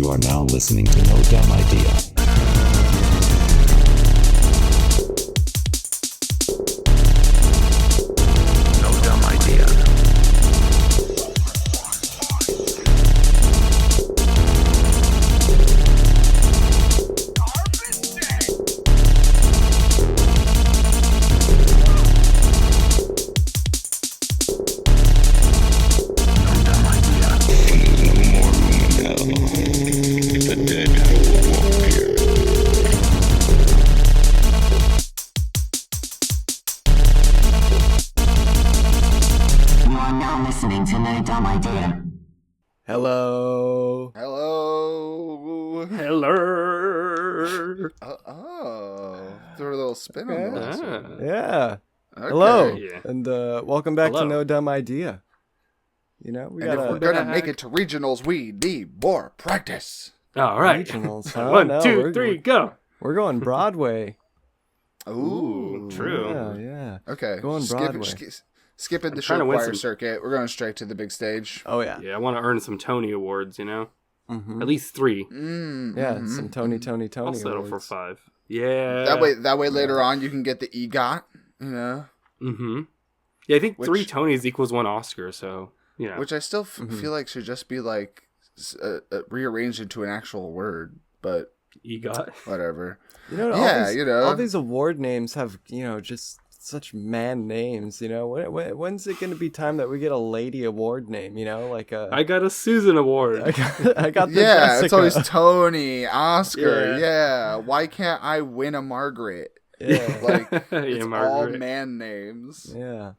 You are now listening to No Dumb Idea. No Dumb Idea. Hello. Hello. Hello. Throw a little spin on the last one. Yeah. Okay. Hello. Yeah. And welcome back Hello. to No Dumb Idea. You know, we And if we're got gonna make it to regionals, we need more practice. All right. regionals. Huh? One, No, two, we're- three, go. We're going Broadway. Ooh, true. Yeah. Okay. Going Broadway. Skipping the trying show to win choir some- circuit. We're going straight to the big stage. Oh yeah. Yeah, I want to earn some Tony Awards, you know? Mm-hmm. At least 3. Yeah. Some Tony I'll settle for awards. 5. Yeah. That way later on you can get the EGOT, you know? Mm-hmm. Yeah, I think Which- 3 Tonys equals 1 Oscar, so, you know. Which I still feel like should just be like rearranged into an actual word, but EGOT. whatever. You know, Yeah, all these award names have, just such man names, when's it going to be time that we get a lady award name, like a... I got a Susan Award. I got the Yeah, Jessica. it's always Tony, Oscar. Yeah. Yeah. Why can't I win a Margaret? Yeah. Like, Yeah, it's all Margaret. man names. Yeah.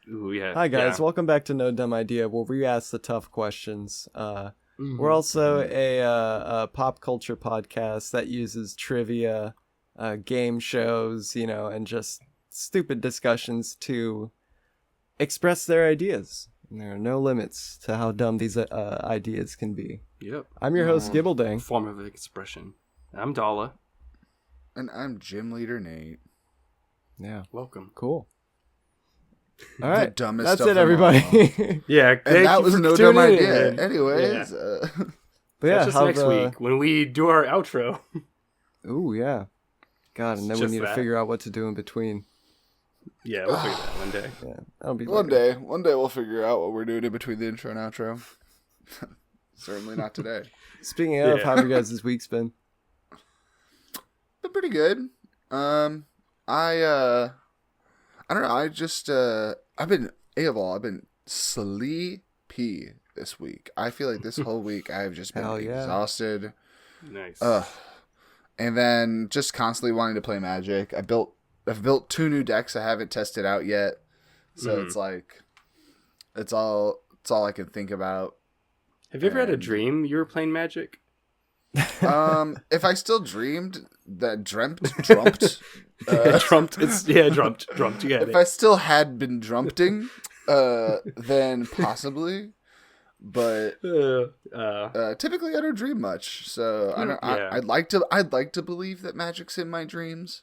Ooh, yeah. Hi guys, Yeah. welcome back to No Dumb Idea, where we ask the tough questions. Mhm. We're also a pop culture podcast that uses trivia, game shows, and just stupid discussions to express their ideas. And there are no limits to how dumb these ideas can be. Yep. I'm your host, Gibbledang. Form of expression. I'm Dala. And I'm GymleaderNate. Yeah, Welcome. cool. All right, dumbest that's of it, them everybody. Yeah, And that was no dumb idea. man. Anyways, But yeah, Catch us next week when we do our outro. Ooh, yeah. God, and then we Just need to that. figure out what to do in between. Yeah, we'll figure that one day. Yeah, that'll be one later. day we'll figure out what we're doing in between the intro and outro. Certainly not today. Speaking of, Yeah. how have you guys this week's been? Been pretty good. I don't know. I just I've been sleepy this week. I feel like this whole week I've just been Hell yeah. exhausted. Nice. And then just constantly wanting to play Magic. I've built 2 new decks I haven't tested out yet. So it's like it's all I can think about. Have you ever had a and- dream you were playing Magic? If I still dreamed that dreamt Drumped. Drumped. You got if it. I still had been drumpting, then possibly. But typically I don't dream much, so I don't. Yeah. I'd like to believe that magic's in my dreams,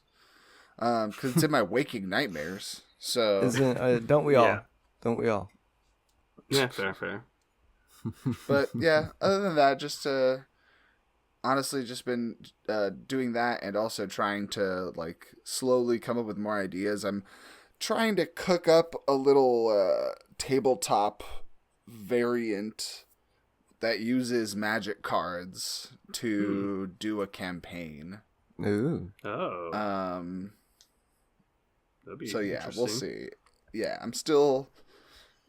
because it's in my waking nightmares. So Isn't don't we all? Yeah. Don't we all? Yeah, fair. but yeah, other than that, just honestly just been doing that, and also trying to like slowly come up with more ideas. I'm trying to cook up a little tabletop variant that uses magic cards to do a campaign. Ooh. Oh, that'd be So yeah, we'll interesting. see. Yeah, I'm still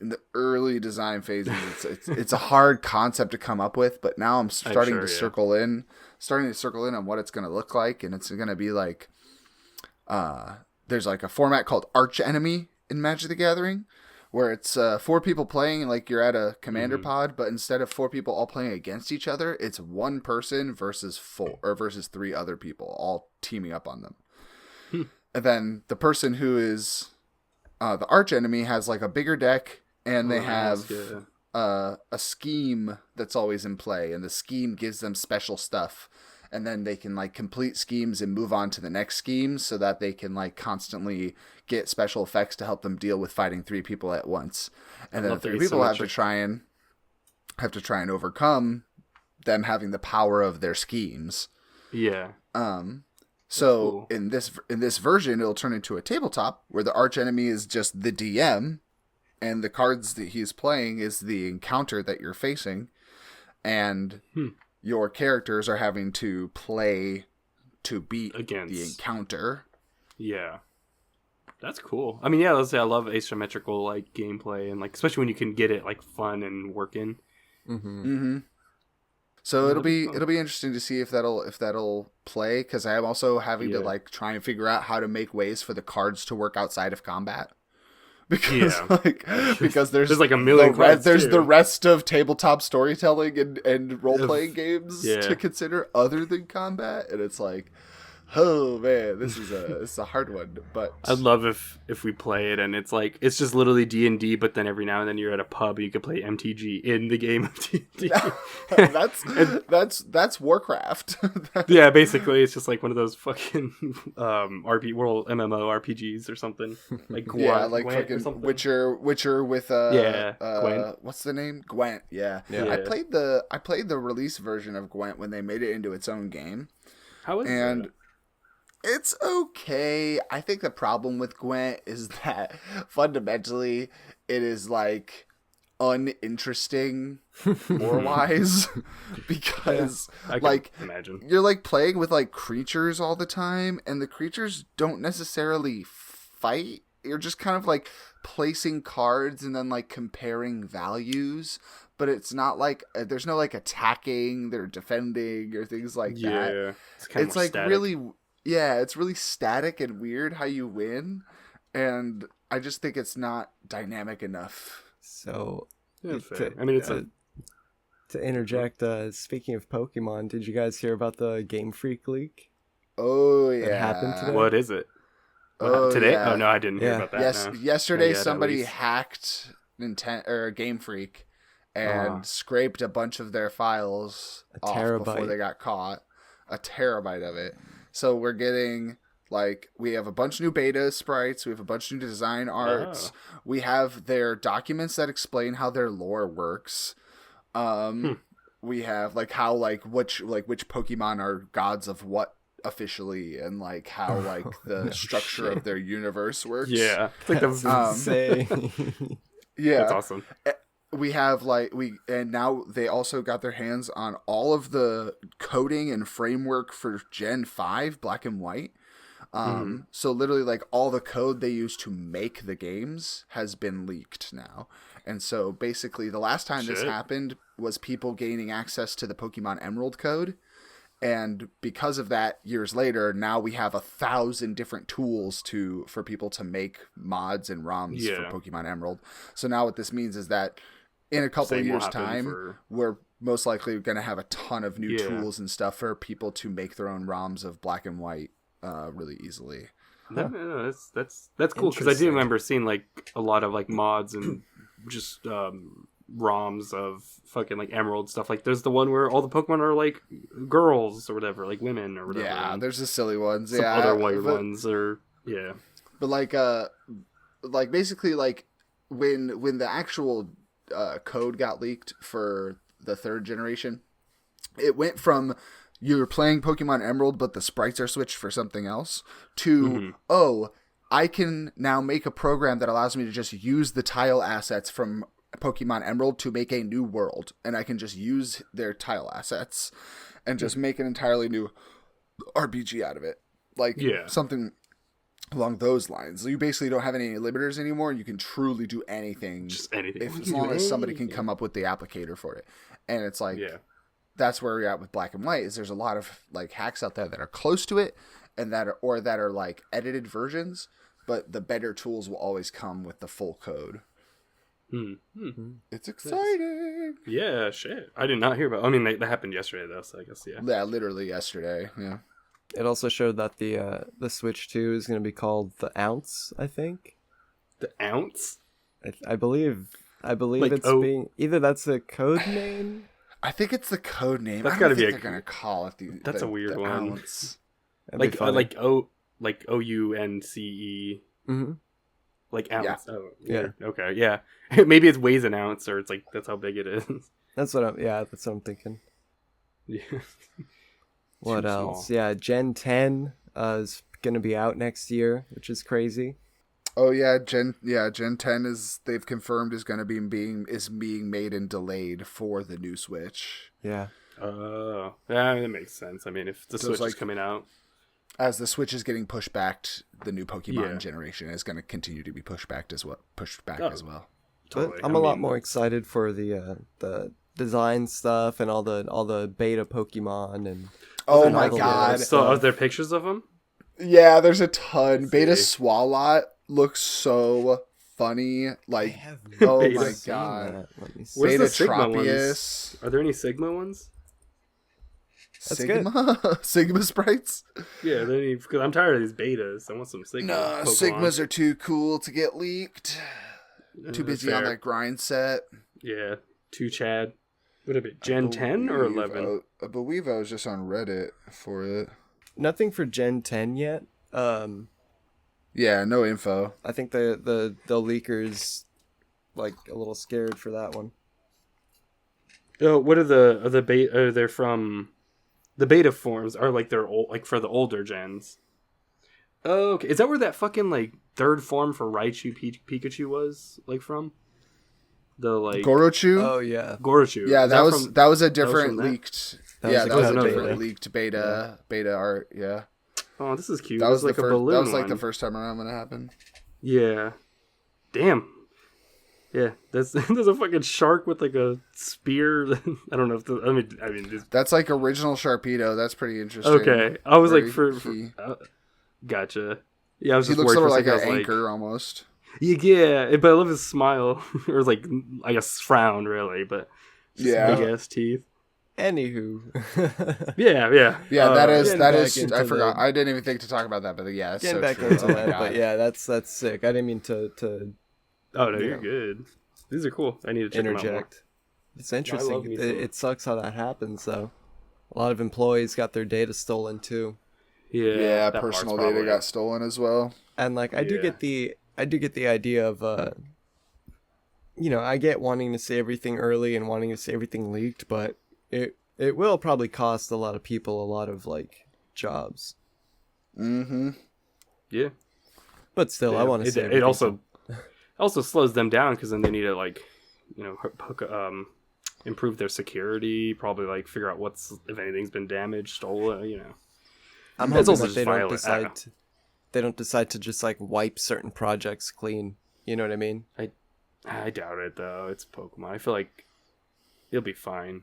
in the early design phases. It's a hard concept to come up with, but now I'm starting sure, to yeah. circle in on what it's going to look like, and it's going to be like there's like a format called Arch Enemy in Magic the Gathering, where it's 4 people playing like you're at a commander pod, but instead of 4 people all playing against each other, it's 1 person versus 3 other people all teaming up on them. And then the person who is the arch enemy has like a bigger deck, and they have a scheme that's always in play, and the scheme gives them special stuff, and then they can like complete schemes and move on to the next scheme, so that they can like constantly get special effects to help them deal with fighting 3 people at once. And then the 3 people have to try and overcome them having the power of their schemes. Yeah. So cool. in this version, it'll turn into a tabletop where the archenemy is just the DM, and the cards that he's playing is the encounter that you're facing, and your characters are having to play to beat the encounter. Yeah. That's cool. I mean, yeah, let's say I love asymmetrical like gameplay, and like especially when you can get it like fun and working. So it'll be interesting to see if that'll play, because I am also having to like try and figure out how to make ways for the cards to work outside of combat. Because because there's like a million there's the rest of tabletop storytelling and role playing games to consider other than combat, and it's like, oh man, this is a hard one. But I'd love if we play it and it's like it's just literally D&D, but then every now and then you're at a pub and you can play MTG in the game of D&D. that's Warcraft. Yeah, basically it's just like one of those fucking World MMO RPGs or something. Like Gwent, like Gwent fucking Witcher with Gwent. What's the name? Gwent. Yeah. I played the release version of Gwent when they made it into its own game. How is it? It's okay. I think the problem with Gwent is that fundamentally it is like uninteresting lore-wise because like imagine you're like playing with like creatures all the time, and the creatures don't necessarily fight. You're just kind of like placing cards and then like comparing values, but it's not like there's no like attacking, they're defending or things like that. It's like static. it's really static and weird how you win, and I just think it's not dynamic enough. So, I mean, it's to interject. Speaking of Pokemon, did you guys hear about the Game Freak leak? Oh yeah, that happened today? What is it? Today? Yeah. Oh no, I didn't hear about that. Yes, no. yesterday somebody hacked Game Freak and scraped a bunch of their files off before they got caught. A terabyte of it. So we're getting we have a bunch of new beta sprites, we have a bunch of new design arts, we have their documents that explain how their lore works. We have how which Pokemon are gods of what officially, and how the structure of their universe works. Yeah, I think that's insane. Yeah, that's awesome. We have and now they also got their hands on all of the coding and framework for Gen 5 Black and White. So literally all the code they use to make the games has been leaked now. And so basically the last time this happened was people gaining access to the Pokemon Emerald code. And because of that, years later, now we have 1,000 different tools for people to make mods and ROMs for Pokemon Emerald. So now what this means is that in a couple of years' time, we're most likely going to have a ton of new tools and stuff for people to make their own ROMs of Black and White really easily. No, that's cool, because I do remember seeing a lot of mods and just ROMs of fucking Emerald stuff. There's the one where all the Pokemon are girls or whatever, women or whatever. Yeah, there's the silly ones. Some other white ones or But basically when the actual code got leaked for the 3rd generation, it went from you're playing Pokemon Emerald but the sprites are switched for something else to I can now make a program that allows me to just use the tile assets from Pokemon Emerald to make a new world, and I can just use their tile assets and just make an entirely new RPG out of it. Something along those lines. You basically don't have any limiters anymore. You can truly do anything. Just anything. As long as somebody can come up with the applicator for it. And it's that's where we're at with Black and White, is there's a lot of hacks out there that are close to it and that are edited versions, but the better tools will always come with the full code. It's exciting. Yeah, shit. I did not hear about. I mean, that happened yesterday though, so I guess Yeah, literally yesterday. Yeah. It also showed that the Switch 2 is going to be called the Ounce, I think. The Ounce? I believe it's being either that's a code name. I think it's the code name. That's got to be they're going to call it That's a weird one. Ounce. Like OUNCE. Mm-hmm. Ounce. Yeah. Oh, yeah. Okay, yeah. Maybe it weighs an ounce, or it's that's how big it is. That's what I'm thinking. Yeah. What Too else? small. Yeah, Gen 10 is gonna be out next year, which is crazy. Oh yeah, Gen 10 is they've confirmed is going to be being made and delayed for the new Switch. Yeah. Yeah, that makes sense. I mean, if the So it's Switch is like- coming out, As the Switch is getting pushed back, the new Pokemon Yeah. generation is going to continue to be pushed back as well. Oh. But totally. I'm I a lot mean, more excited for the design stuff and all the beta Pokemon and Oh and my all the god! little So, are stuff. there pictures of them? Yeah, there's a ton. Let's Beta see. Swalot looks so funny. Like, have oh Beta my seen god. that. Let me see. Where's Beta the Sigma ones? Tropius. Are there any Sigma ones? That's Sigma? Sigma sprites? Yeah, because I'm tired of these betas. I want some Sigma. Nah, Pokemon. Sigmas are too cool to get leaked. Too busy on fair. that grind set. Yeah, 2 Chad. Would it be Gen 10 or 11? I believe I was just on Reddit for it. Nothing for Gen 10 yet. Yeah, no info. I think the leakers like a little scared for that one. Oh, what are the beta? Are they from the beta forms? Are like they're old, like for the older gens? Oh, okay. Is that where that fucking like third form for Raichu Pikachu was like from? The like Gorochu? Oh yeah. Gorochu. Yeah, Is that was from- that was a from different that? leaked. That Yeah, was that a was a beta. different leaked beta art. Yeah, Oh, this is cute. that was like the a first. balloon That was like one. the first time around when it happened. Yeah. Damn. Yeah, there's a fucking shark with like a spear. I don't know if I mean, this, That's like original Sharpedo. That's pretty interesting. okay. I was like Very for key. gotcha. Yeah, I was He just looks worried sort for of a like second. an I was anchor almost. Yeah, but I love his smile, or like I guess frown really, but just Yeah. big ass teeth. Anywho. Yeah. Yeah, that is getting that back is. into I forgot. the- I didn't even think to talk about that, but yeah, it's Getting so back true. into Oh my that, God. but yeah, that's sick. I didn't mean to Oh no, you're good. These are cool. I need to check them out more. interject. It's love interesting. me It, some- it sucks how that happens though. A lot of employees got their data stolen too. Yeah, that part's personal data probably- got stolen as well. And like I do Yeah. get the idea of I get wanting to see everything early and wanting to see everything leaked, but it will probably cost a lot of people a lot of like jobs. Mm-hmm. Yeah. But still, I want to see It everything. also slows them down because then they need to like, improve their security. Probably like figure out if anything's been damaged, stolen. I'm It's hoping also that just they don't violent. I don't decide they don't decide to just like wipe certain projects clean. You know what I mean? I doubt it though. It's Pokemon. I feel like it'll be fine.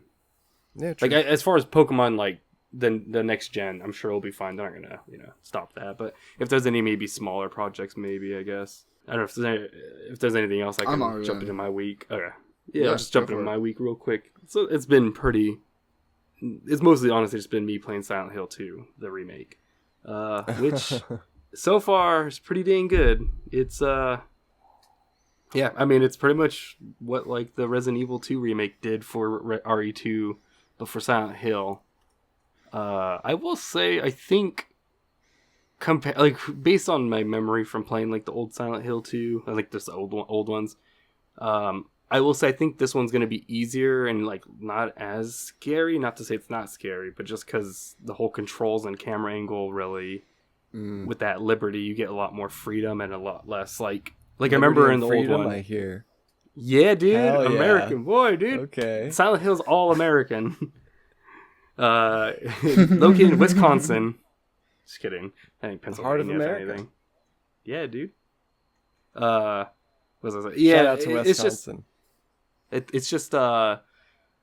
Yeah, true. Like as far as Pokemon, like the next gen, I'm sure it'll be fine. They're not gonna stop that. But if there's any maybe smaller projects, maybe I guess I don't know if there's anything else I I'm can already jump in. into my week. Okay, yeah, Yeah, I'll just jump go into for it. my week real quick. So it's been pretty. It's mostly honestly just been me playing Silent Hill 2, the remake, which so far is pretty dang good. It's yeah, I mean it's pretty much what like the Resident Evil 2 remake did for RE2, but for Silent Hill. I will say I think based on my memory from playing like the old Silent Hill 2, I like just the old ones. I will say I think this one's gonna be easier and like not as scary. Not to say it's not scary, but just because the whole controls and camera angle really, with that liberty, you get a lot more freedom and a lot less like I remember in the old one. I hear. Yeah, dude, Hell yeah. American boy, dude. Okay. Silent Hill's all American. Located in Wisconsin. Just kidding. I think Pennsylvania. Heart of if America. anything. Yeah, dude. What was I saying? Yeah, Shout out to it's just Wisconsin. it's just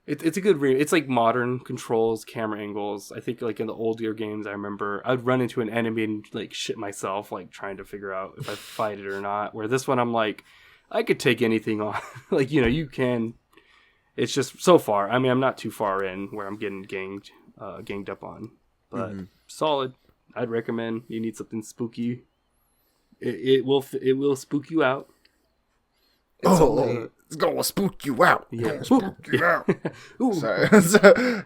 it's a good it's like modern controls, camera angles. I think like in the older games, I remember I'd run into an enemy and like shit myself, like trying to figure out if I fight it or not. Where this one, I'm like, I could take anything on. Like you can. It's just so far. I mean, I'm not too far in where I'm getting ganged up on, but solid. I'd recommend. You need something spooky. It will spook you out. It's only It's gonna spook you out. Yeah. Spook you out. Ooh. Sorry.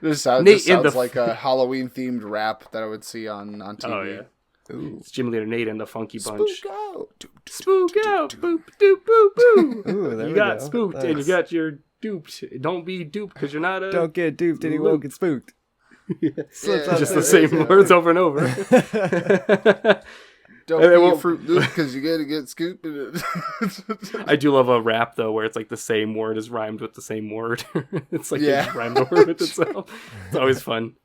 This sounds Nate in the like a Halloween themed rap that I would see on TV. Oh yeah. ooh. It's GymleaderNate and the Funky Bunch. Spook out. Spook out. Boop doop boo boo. Ooh, there You we got go. spooked and you Nice. got your duped. Don't be duped because you're not a. Don't get duped and you won't get spooked. Slips out Just there. the same words over and over. Don't And it eat a won't- Fruit Loop because you gotta get scooped in it. I do love a rap though, where it's like the same word is rhymed with the same word. It's like Yeah. it just rhymed the word with itself. It's always fun.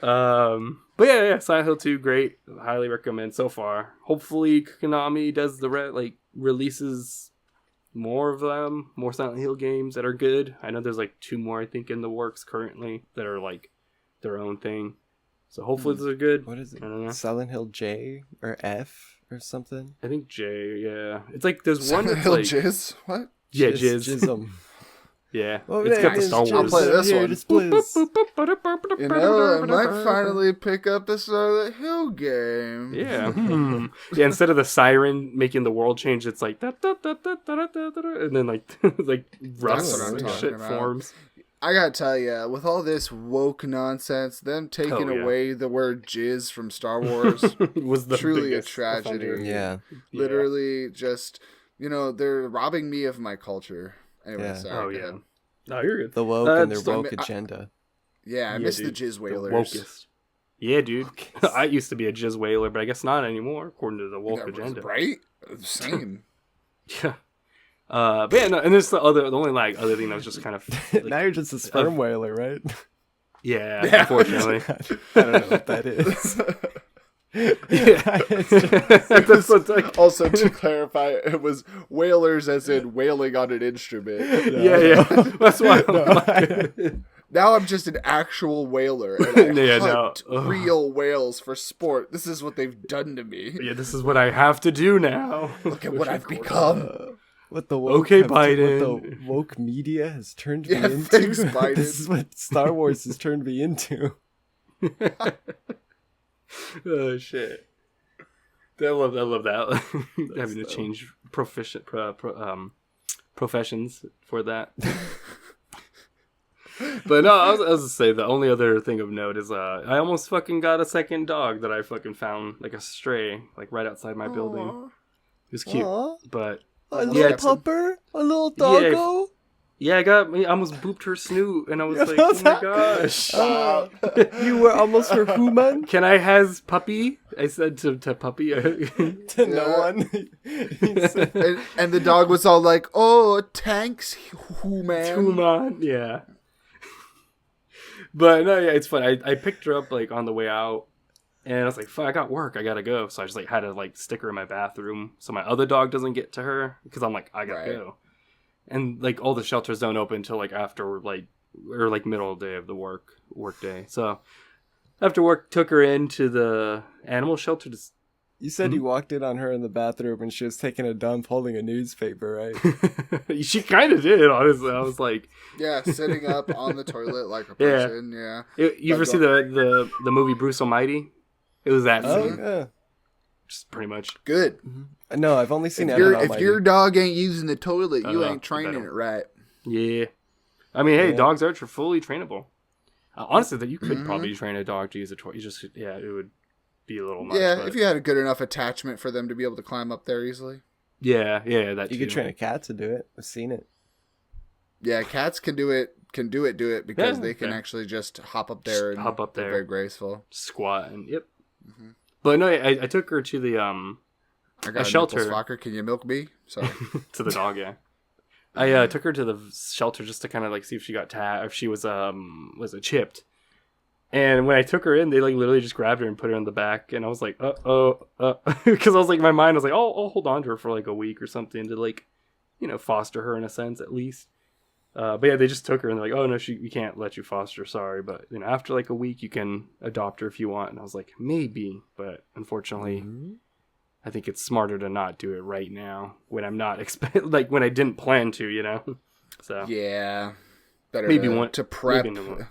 But yeah, Silent Hill 2, great. Highly recommend so far. Hopefully Konami does releases more of them, more Silent Hill games that are good. I know there's like 2 more I think in the works currently that are like their own thing. So hopefully those are good. What is it? I don't know. Silent Hill J or F or something? I think J, yeah. It's like there's one Silent that's Hill like Jizz? What? yeah, Jizz. Jism. Yeah. Well, It's got the nice. Star I'll Wars. play this Here one. to Spliz. You know, I might finally pick up the Silent Hill game. Yeah. Yeah, instead of the siren making the world change, it's like da, da, da, da, da, da, da, da, and then like like rust what I'm and talking shit about. forms. I gotta tell you, with all this woke nonsense, them taking Oh, yeah. away the word jizz from Star Wars, Was the truly a biggest tragedy. offender. Yeah. literally just, they're robbing me of my culture. Anyway, Yeah. sorry. Oh go yeah. ahead. No, you're good. The woke and their just- woke I- agenda. Yeah, I Yeah, miss the dude. jizz The whalers. wokest. Yeah, dude. I used to be a jizz whaler, but I guess not anymore, according to the woke That was agenda. right? Same. Yeah. But yeah, no, and there's the only like other thing that was just kind of Now you're just a sperm whaler, right? yeah, Yeah. unfortunately. I don't know what that is. Yeah. That's what's like, Also, to clarify, it was whalers as in wailing on an instrument. yeah. That's why I'm like, Now I'm just an actual whaler, and I Yeah, hunt no. Ugh. real whales for sport. This is what they've done to me. yeah, this is what I have to do now. Look at what I've become. What the woke Okay, what the Biden. woke media has turned Yeah, me into. thanks, Biden. This is what Star Wars has turned me into. Oh shit! I love that. Having to change professions for that. But no, I was gonna say the only other thing of note is I almost fucking got a second dog that I fucking found, like a stray, like right outside my building. It was cute, Aw, but a Yeah, little it's a- pupper, a little doggo. yeah, I almost booped her snoot, and I was like, oh my gosh. You were almost for human Can I has puppy? I said to puppy. to no Yeah. one. He said- And the dog was all like, "Oh, thanks, human." Tuman, yeah. But no, yeah, it's fun. I picked her up like on the way out, and I was like, "Fuck, I got work. I gotta go." So I just like had to like stick her in my bathroom so my other dog doesn't get to her because I'm like, I gotta Right. go. And like all the shelters don't open until like after like or like middle day of the work day. So after work, took her into the animal shelter to You said you walked in on her in the bathroom and she was taking a dump holding a newspaper, right? she kind of did, honestly. I was like, Yeah, sitting up on the toilet like a Yeah. person. Yeah. you ever see the movie Bruce Almighty? It was that Oh, scene, yeah. just pretty much. Good. No, I've only seen If, Evan if Almighty. your dog ain't using the toilet, you Uh-huh, ain't training better. it right. Yeah. I mean, hey, Yeah. dogs are fully trainable. Honestly, that you could probably train a dog to use a toy. You just, yeah, it would be a little much. Yeah, but if you had a good enough attachment for them to be able to climb up there easily. yeah, that You too. could train a cat to do it. I've seen it. Yeah, cats can do it because Yeah, they can okay. actually just hop up there Just and hop up they're there. very graceful. Squat and yep. Mm-hmm. But no, I took her to the I got a shelter. nipples fucker. Can you milk me? Sorry. to the dog, yeah. I took her to the shelter just to kind of like see if she got if she was it chipped. And when I took her in, they like literally just grabbed her and put her in the back, and I was like, because I was like, in my mind, I was like, I'll hold on to her for like a week or something to like, foster her in a sense at least. But yeah, they just took her and they're like, oh no, we can't let you foster, sorry, but after like a week you can adopt her if you want. And I was like, maybe, but unfortunately, I think it's smarter to not do it right now when I'm not when I didn't plan to, So Yeah. Better Maybe to, one- to prep. maybe one.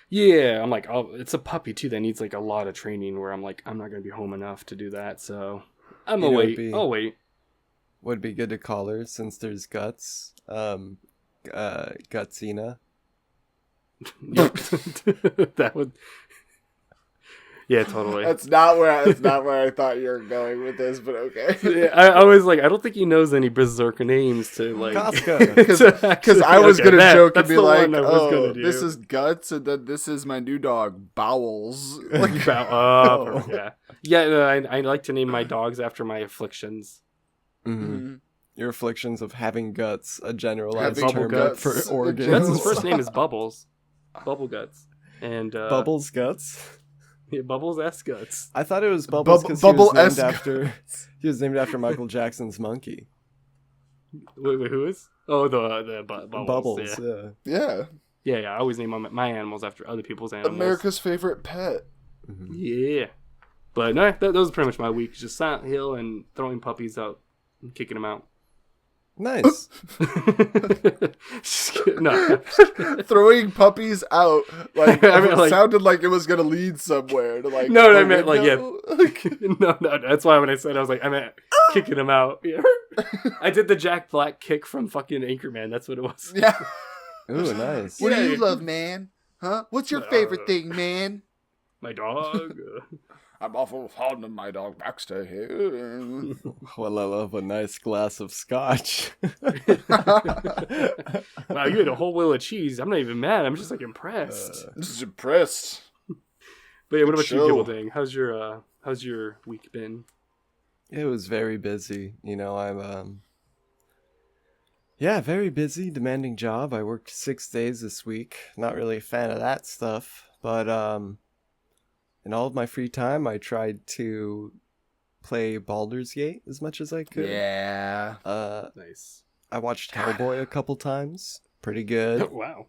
Yeah, I'm like, oh, it's a puppy too that needs like a lot of training. Where I'm like, I'm not gonna be home enough to do that, so I'm You gonna know, wait. it'd be- I'll wait. Would be good to call her since there's guts. Gutsina. Yep. That would. Yeah, totally. That's not where I thought you were going with this, but okay. Yeah, I was like, I don't think he knows any berserker names to like. Costco. Because I was gonna joke and that's be the like, one I was "Oh, gonna do. this is Guts, and then this is my new dog, Bowels." Yeah. No, I like to name my dogs after my afflictions. Mm-hmm. Your afflictions of having guts, a generalized Having term guts, for a organs. Guts' his first name is Bubbles. Bubble Guts. And Bubbles Guts. Yeah, Bubbles S Guts. I thought it was Bubbles because he was named after Michael Jackson's monkey. Wait, who is? Oh, the Bubbles. Bubbles. Yeah, Yeah. I always name my animals after other people's animals. America's favorite pet. Mm-hmm. Yeah. But no, that was pretty much my week. Just Silent Hill and throwing puppies out and kicking them out. Nice. Just kidding. No. Throwing puppies out, like, I mean, it sounded like it was gonna lead somewhere to like. No, the I meant like, window. No. That's why when I said I was like, I meant kicking them out. Yeah. I did the Jack Black kick from fucking Anchorman. That's what it was. Yeah. Ooh, nice. What do Yeah. you love, man? Huh? What's your favorite thing, man? My dog. I'm awful fond of my dog Baxter here. Well, I love a nice glass of scotch. Wow, you had a whole wheel of cheese. I'm not even mad. I'm just like impressed. Just impressed. But yeah, what about show. you, Gibbledang? How's your week been? It was very busy. You know, I'm very busy, demanding job. I worked 6 days this week. Not really a fan of that stuff, but in all of my free time, I tried to play Baldur's Gate as much as I could. Yeah. Nice. I watched Hellboy a couple times. Pretty good. Wow.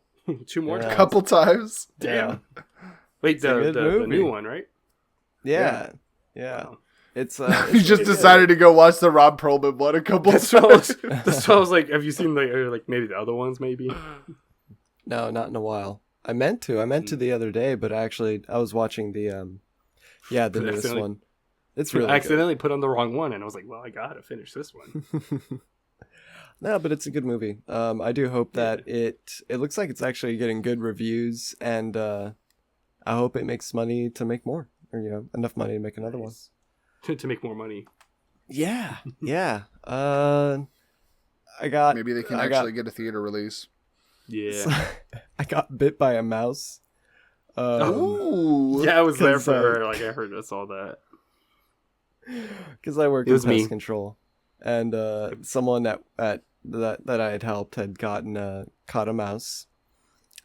2 more. Yeah. A couple times. Damn. Wait, a good the movie. new one, right? Yeah. Wow. It's You it's just pretty decided to go watch the Rob Perlman one a couple That's times. what I was like, have you seen like maybe the other ones maybe? good. No, not in a while. I meant to the other day, but actually I was watching the the newest Accidentally- one. It's really I accidentally put on the wrong one and I was like, well, I gotta finish this one. good. No, but it's a good movie. I do hope that it looks like it's actually getting good reviews, and I hope it makes money to make more, or enough money to make another one. to make more money. Yeah. I got Maybe they can I actually get a theater release. Yeah. I got bit by a mouse. Ooh. Yeah, I was there 'cause, for her. Like I heard us all that. Because I work It in was pest me. control, and someone that I had helped had caught a mouse,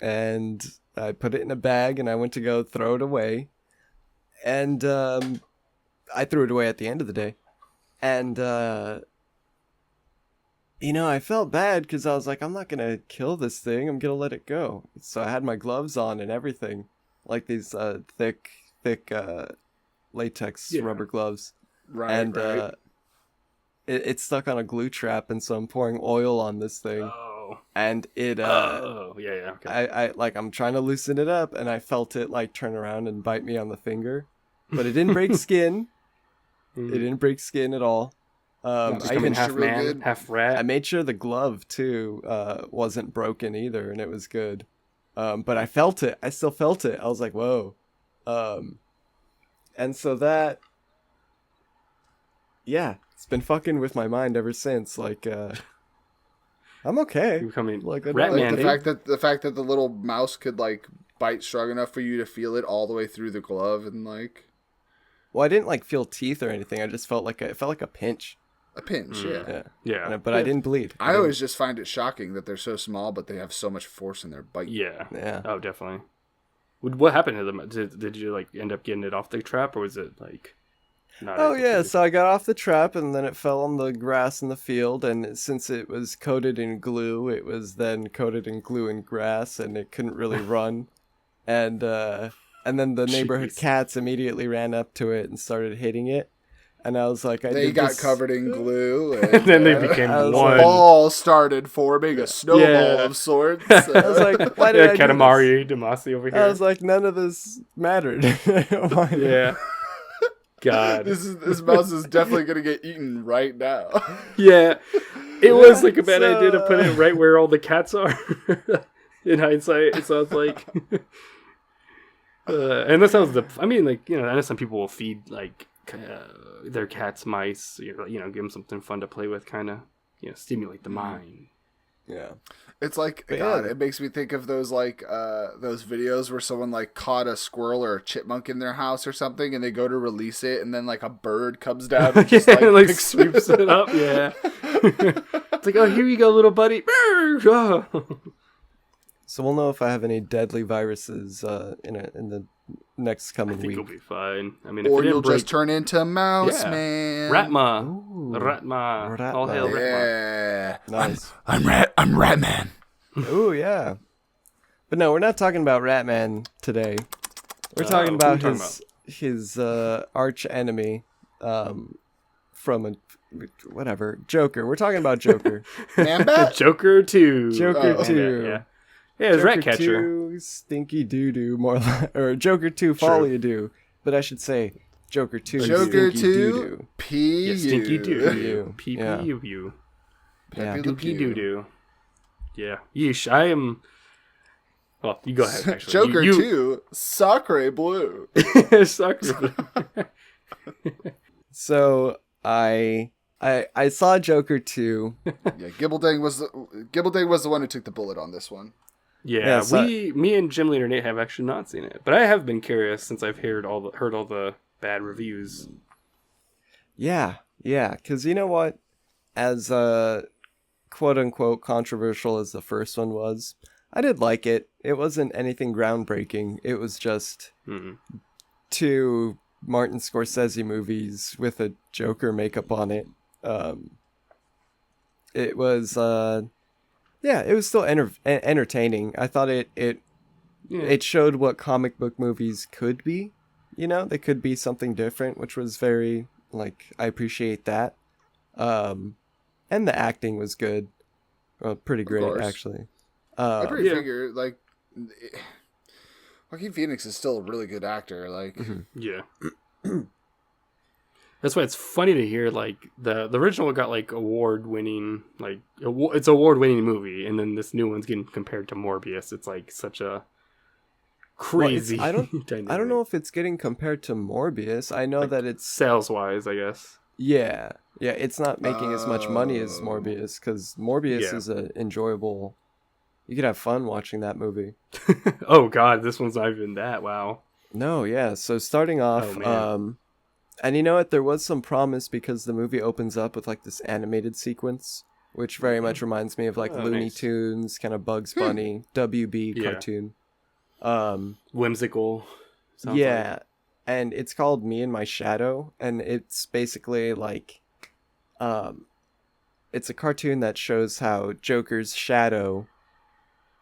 and I put it in a bag, and I went to go throw it away, and I threw it away at the end of the day, and I felt bad because I was like, I'm not gonna kill this thing, I'm gonna let it go. So I had my gloves on and everything, like these thick latex rubber gloves. Right. And right. it's stuck on a glue trap, and so I'm pouring oil on this thing, Oh. and it Oh, yeah. Okay. I'm trying to loosen it up, and I felt it like turn around and bite me on the finger, but it didn't break skin. It didn't break skin at all. I Just even coming half real man, good. half rat. I made sure the glove too wasn't broken either, and it was good. But I felt it. I still felt it. I was like, whoa. And so that, yeah, it's been fucking with my mind ever since. Like, I'm okay. You're becoming Like, I rat don't- Like man. the dude. fact that the little mouse could like bite strong enough for you to feel it all the way through the glove, and like Well, I didn't like feel teeth or anything. I just felt like it felt like a pinch. a pinch. Yeah. Yeah. Yeah. But I didn't bleed. I always just find it shocking that they're so small, but they have so much force in their bite. Yeah. Yeah. Oh, definitely. What happened to them? Did you like end up getting it off the trap, or was it like? Not Oh able yeah, to? so I got off the trap, and then it fell on the grass in the field, and since it was coated in glue, it was then coated in glue and grass, and it couldn't really run. And then the neighborhood Jeez. cats immediately ran up to it and started hitting it. And I was like, They did got this- covered in glue, And then they became I was one. like, ball started forming a snowball Yeah. of sorts. I was like, why did Yeah, I do this? Katamari Damacy over here. I was like, none of this mattered. Why- yeah. God. this mouse is definitely gonna get eaten right now. Yeah. It was like a bad So- idea to put it right where all the cats are. In hindsight, it sounds like. And that sounds I mean, like, you know, I know some people will feed like their cats mice, you know, give them something fun to play with, kind of, you know, stimulate the mind. Yeah. It's like, But God, yeah. it makes me think of those like those videos where someone like caught a squirrel or a chipmunk in their house or something, and they go to release it, and then like a bird comes down and just like, picks sweeps it up. Yeah, it's like, oh, here you go, little buddy. So we'll know if I have any deadly viruses in the next coming I think week. you'll be fine. I mean, or if it you'll didn't break, just turn into Mouse Yeah. Man. Ratma, Ooh. Ratma, Ratma. all hail Ratma. Yeah, Nice. I'm Rat Man. Ooh, yeah. But no, we're not talking about Ratman today. We're Oh, talking what are about we his arch enemy from whatever, Joker. We're talking about Joker. Man-Bat? Joker 2. Joker Oh, 2. Yeah. Yeah, it's Joker Ratcatcher. 2, Stinky Doo Doo, or Joker 2, Folly Doo. But I should say Joker 2, Joker Stinky 2, Doo Doo. P. Yeah, Stinky Doo Yeah. Doo. P-P-U-U. Yeah. Pepe Le Dookie Pew. Doo Doo. Yeah. Yeesh, I am... Well, you go ahead, actually. Joker you... 2, Sacre Blue. Soccer. So I saw Joker 2. Yeah, Gibbledang was the one who took the bullet on this one. Yeah, Yeah, so- me and GymleaderNate have actually not seen it, but I have been curious since I've heard all the bad reviews. Yeah, because you know what? As quote-unquote controversial as the first one was, I did like it. It wasn't anything groundbreaking. It was just two Martin Scorsese movies with a Joker makeup on it. It was, it was still entertaining. I thought it showed what comic book movies could be. You know, they could be something different, which was very, like, I appreciate that. And the acting was good. Well, pretty great, course. actually. I pretty Yeah. figure, like, Joaquin Phoenix is still a really good actor. Like, Yeah. That's why it's funny to hear, like, the original one got, like, award-winning, like, it's an award-winning movie, and then this new one's getting compared to Morbius. It's, like, such a crazy I don't dynamic. know if it's getting compared to Morbius. I know Like, that it's sales-wise, I guess. yeah, it's not making as much money as Morbius, because Morbius Yeah. is a enjoyable. You could have fun watching that movie. Oh, God, this one's not even that. Wow. No, yeah. So starting off, Oh, man. and you know what? There was some promise because the movie opens up with like this animated sequence, which very much reminds me of like Oh, Looney nice. Tunes, kind of Bugs Bunny, WB Yeah. cartoon. Whimsical. Sounds Yeah, like. and it's called Me and My Shadow, and it's basically like, it's a cartoon that shows how Joker's shadow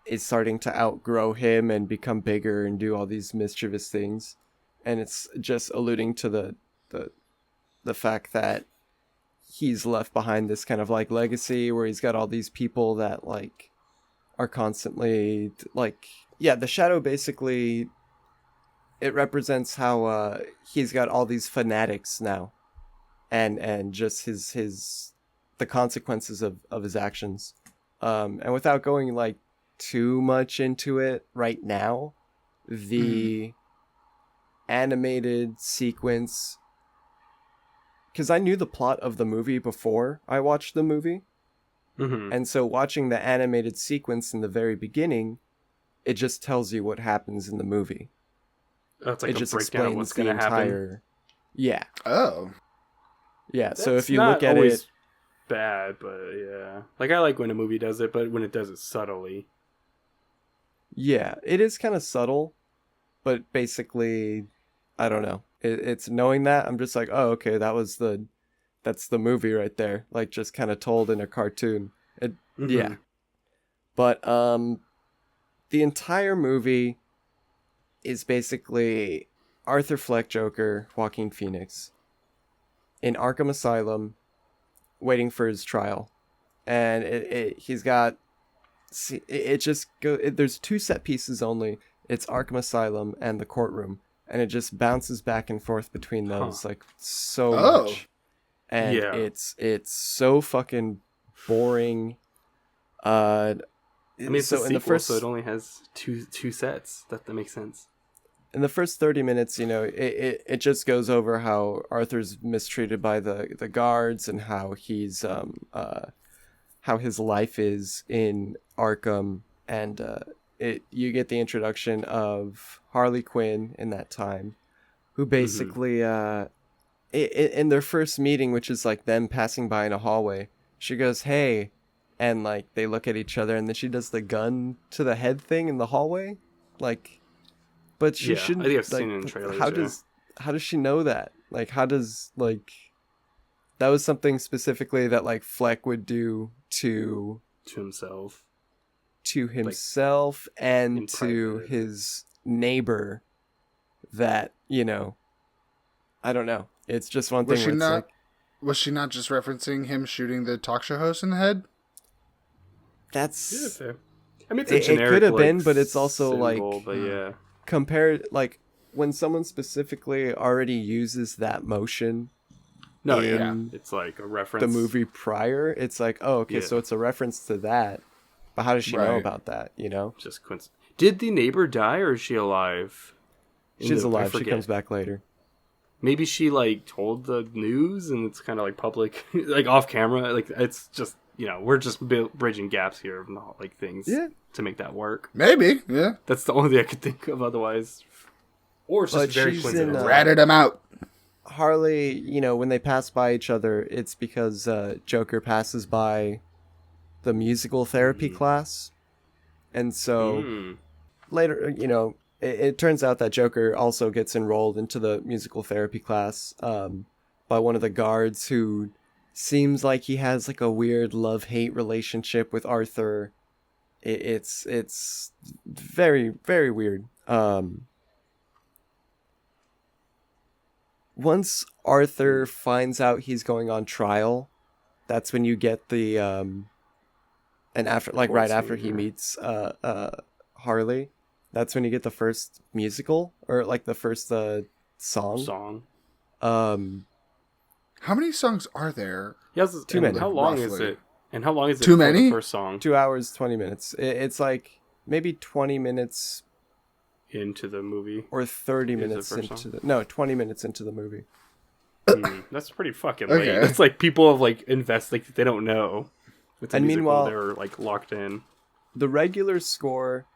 is starting to outgrow him and become bigger and do all these mischievous things, and it's just alluding to the fact that he's left behind this kind of like legacy where he's got all these people that like are constantly like, yeah, the shadow basically, it represents how he's got all these fanatics now, and just the consequences of his actions, and without going like too much into it right now, the animated sequence, because I knew the plot of the movie before I watched the movie, and so watching the animated sequence in the very beginning, it just tells you what happens in the movie. Oh, it's like It a just breakdown of explains what's the going to happen. entire. Yeah, oh, yeah. So That's if you not look at always it, bad, but yeah. Like, I like when a movie does it, but when it does it subtly. yeah, it is kind of subtle, but basically, I don't know. It's knowing that I'm just like, oh, okay, that's the movie right there. Like, just kind of told in a cartoon. Yeah. But the entire movie is basically Arthur Fleck Joker, Joaquin Phoenix, in Arkham Asylum, waiting for his trial, and he's got. There's two set pieces only. It's Arkham Asylum and the courtroom, and it just bounces back and forth between those like so much, and Yeah. it's so fucking boring. I mean, it's so a in sequel, the first, so it only has two sets. That makes sense. in the first 30 minutes, it just goes over how Arthur's mistreated by the guards and how he's how his life is in Arkham, and you get the introduction of Harley Quinn in that time, who basically in their first meeting, which is like them passing by in a hallway, she goes, "Hey," and like they look at each other, and then she does the gun to the head thing in the hallway, like. But she shouldn't. I think I've seen it in trailers. How does she know that? Like, how does that was something specifically that like Fleck would do to himself, and to his neighbor. That I don't know. It's just one thing. Was she not just referencing him shooting the talk show host in the head? That's. Fair. I mean, it's a generic, it could have been, but it's also symbol, but yeah. Compared, like when someone specifically already uses that motion. No, it's like a reference. The movie prior, it's like, oh, okay, so it's a reference to that. But how does she know about that? Just coincidence. Did the neighbor die, or is she alive? She's alive. She comes back later. Maybe she like told the news, and it's kind of like public, like off camera. Like it's just we're just bridging gaps here of like things to make that work. Maybe, yeah. That's the only thing I could think of. Otherwise, or it's just very coincidental. Ratted him out. Harley, when they pass by each other, it's because Joker passes by the musical therapy class, and so later, it turns out that Joker also gets enrolled into the musical therapy class by one of the guards who seems like he has like a weird love-hate relationship with Arthur. It's very, very weird. Once Arthur finds out he's going on trial, that's when you get the and after right after he meets Harley, that's when you get the first musical or like the first song. How many songs are there? Too many. How long is it? And how long is it? Too many? The first song? 2 hours 20 minutes. It's like maybe 20 minutes into the movie, or 30 minutes into 20 minutes into the movie. That's pretty fucking late. It's like people have like invest like they don't know. And meanwhile, they're like locked in. The regular score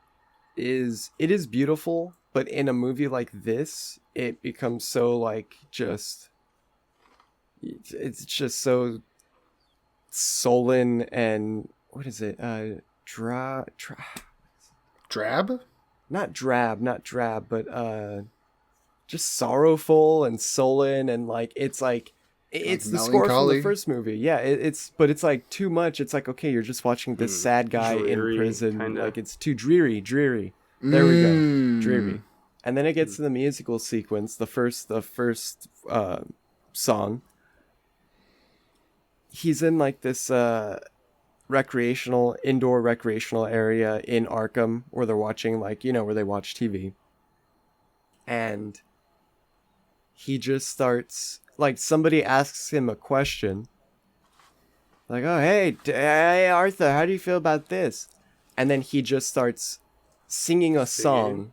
is beautiful, but in a movie like this, it becomes so like it's just so sullen and what is it? Drab? Not drab, but just sorrowful and sullen and it's the score from the first movie. Yeah, it's like too much. It's like, okay, you're just watching this sad guy in prison. Kinda. Like it's too dreary. There we go, dreary. And then it gets to the musical sequence, the first song. He's in like this indoor recreational area in Arkham where they're watching where they watch TV. And he just starts somebody asks him a question. Like, oh, hey Arthur, how do you feel about this? And then he just starts singing a song.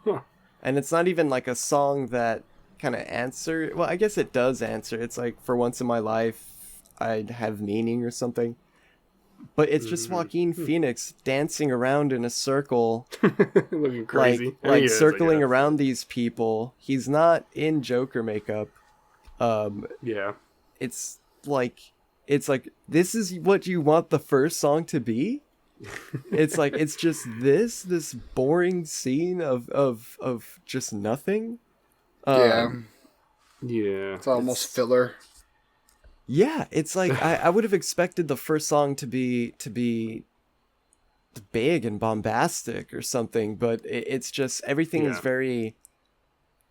Huh. And it's not even like a song that kind of answer. Well, I guess it does answer. It's like, for once in my life, I'd have meaning or something. But it's just Joaquin Phoenix dancing around in a circle. Looking crazy. Circling around these people. He's not in Joker makeup. Yeah. It's like this is what you want the first song to be? It's like it's just this boring scene of just nothing. Yeah. It's almost filler. Yeah, it's like I would have expected the first song to be big and bombastic or something, but it's just everything is very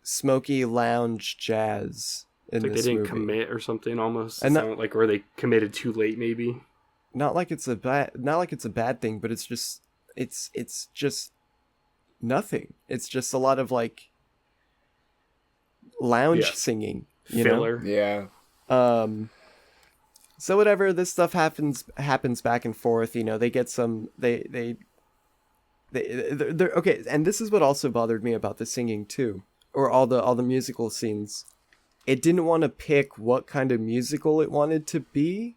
smoky lounge jazz in it's like this they didn't movie. commit or something almost. And or they committed too late maybe. Not like it's a bad thing, but it's just nothing. It's just a lot of like lounge singing, Filler. Yeah. So whatever, this stuff happens back and forth. They get some they they're okay, and this is what also bothered me about the singing too, or all the musical scenes. It didn't want to pick what kind of musical it wanted to be.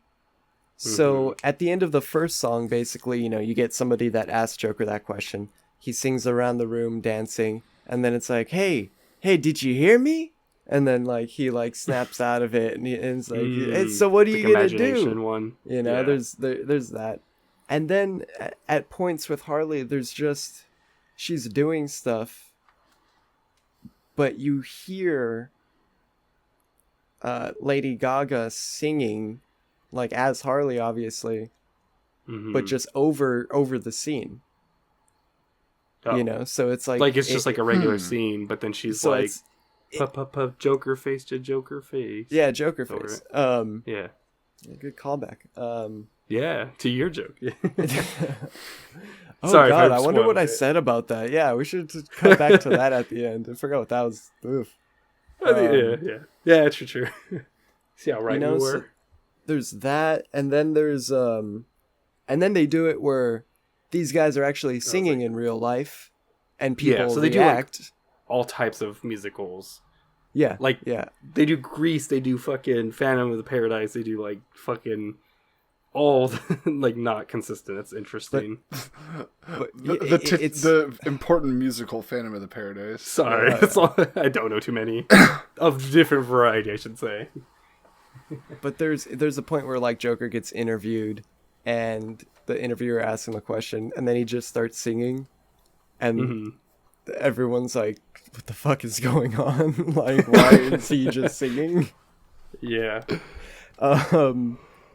So at the end of the first song, basically, you get somebody that asks Joker that question. He sings around the room dancing, and then it's like, hey, did you hear me? And then like he like snaps out of it, and it's like, hey, so what are you gonna do? One. There's that, and then at points with Harley, there's just she's doing stuff, but you hear Lady Gaga singing, like as Harley, obviously, but just over the scene. Oh. So it's like it's just like a regular scene, but then she's so like, pup, Joker face to Joker face. Yeah, Joker face. Yeah. Good callback. Yeah, to your joke. Oh, Sorry, God, I wonder what I said about that. Yeah, we should just come back to that at the end. I forgot what that was. Oof. Yeah, true. See how right we were. So there's that, and then there's and then they do it where these guys are actually singing in real life, and people so they react. do like all types of musicals. Yeah, they do Grease, they do fucking Phantom of the Paradise, they do like fucking all like not consistent. It's interesting. But the important musical Phantom of the Paradise. Sorry, that's all, I don't know too many of different variety, I should say. But there's a point where like Joker gets interviewed, and the interviewer asks him a question, and then he just starts singing, and everyone's like, "What the fuck is going on? Like, why is he just singing?" Yeah.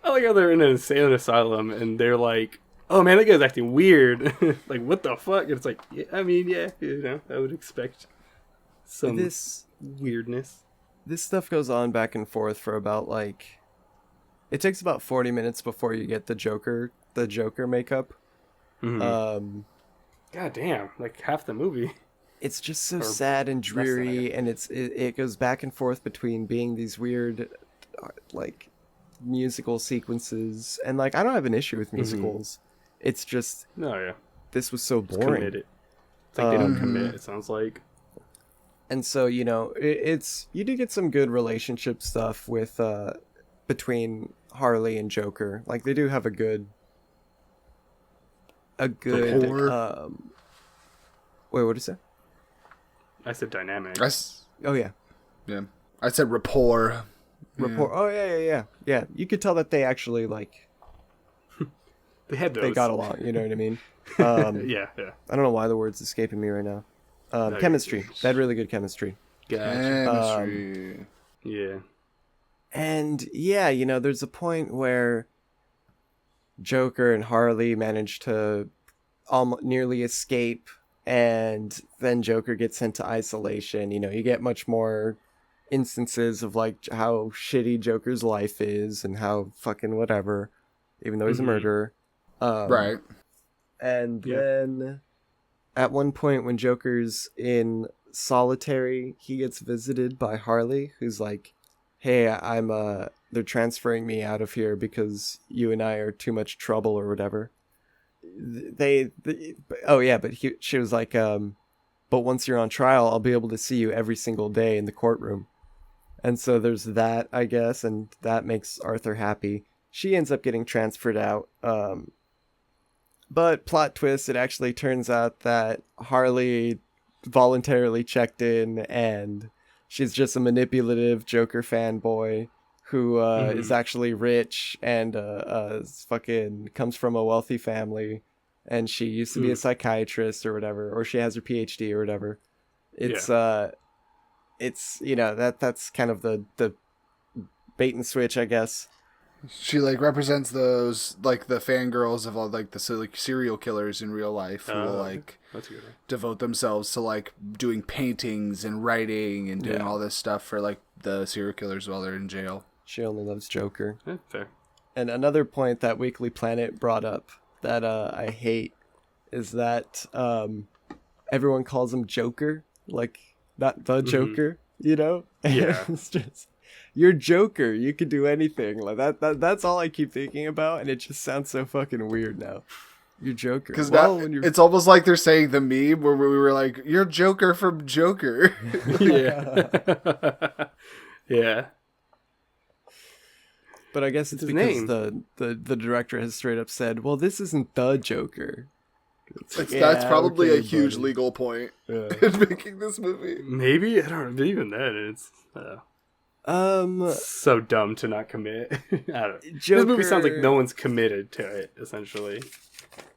I like how they're in an insane asylum, and they're like, "Oh man, that guy's acting weird." Like, what the fuck? And it's like, I would expect some weirdness. This stuff goes on back and forth for about like, it takes about 40 minutes before you get the Joker makeup. God damn, like half the movie. It's just so sad and dreary, and it goes back and forth between being these weird, like, musical sequences, and like I don't have an issue with musicals. It's just this was so boring. It's like they don't commit. It sounds like. And so, it's you do get some good relationship stuff with between Harley and Joker. Like they do have a good rapport. Wait, what did you say? I said dynamic. Oh yeah. I said rapport. Oh yeah. You could tell that they actually like they got along. You know what I mean? Yeah. I don't know why the word's escaping me right now. Chemistry. They had really good chemistry. Chemistry. Yeah. And yeah, there's a point where Joker and Harley manage to nearly escape, and then Joker gets sent to isolation. You get much more instances of like how shitty Joker's life is and how fucking whatever, even though he's a murderer. Right. And then at one point when Joker's in solitary, he gets visited by Harley, who's like, "Hey, they're transferring me out of here because you and I are too much trouble," or whatever. She was like, "But once you're on trial, I'll be able to see you every single day in the courtroom." And so there's that, I guess, and that makes Arthur happy. She ends up getting transferred out. But plot twist, it actually turns out that Harley voluntarily checked in, and she's just a manipulative Joker fanboy who is actually rich and fucking comes from a wealthy family, and she used to be a psychiatrist or whatever, or she has her PhD or whatever. It's that's kind of the bait and switch, I guess. She like represents those like the fangirls of all like the serial killers in real life who will like devote themselves to like doing paintings and writing and doing all this stuff for like the serial killers while they're in jail. She only loves Joker. Fair. And another point that Weekly Planet brought up that I hate is that everyone calls him Joker, like not the Joker, Yeah. It's just, you're Joker. You could do anything. Like that's all I keep thinking about, and it just sounds so fucking weird now. You're Joker. Because When you're... it's almost like they're saying the meme where we were like, "You're Joker from Joker." Yeah. Yeah. But I guess it's his because name. the director has straight up said, "Well, this isn't the Joker." That's probably okay, a huge buddy. legal point Yeah. in making this movie. Maybe I don't know. Even then, it's so dumb to not commit. I don't. This movie sounds like no one's committed to it. Essentially.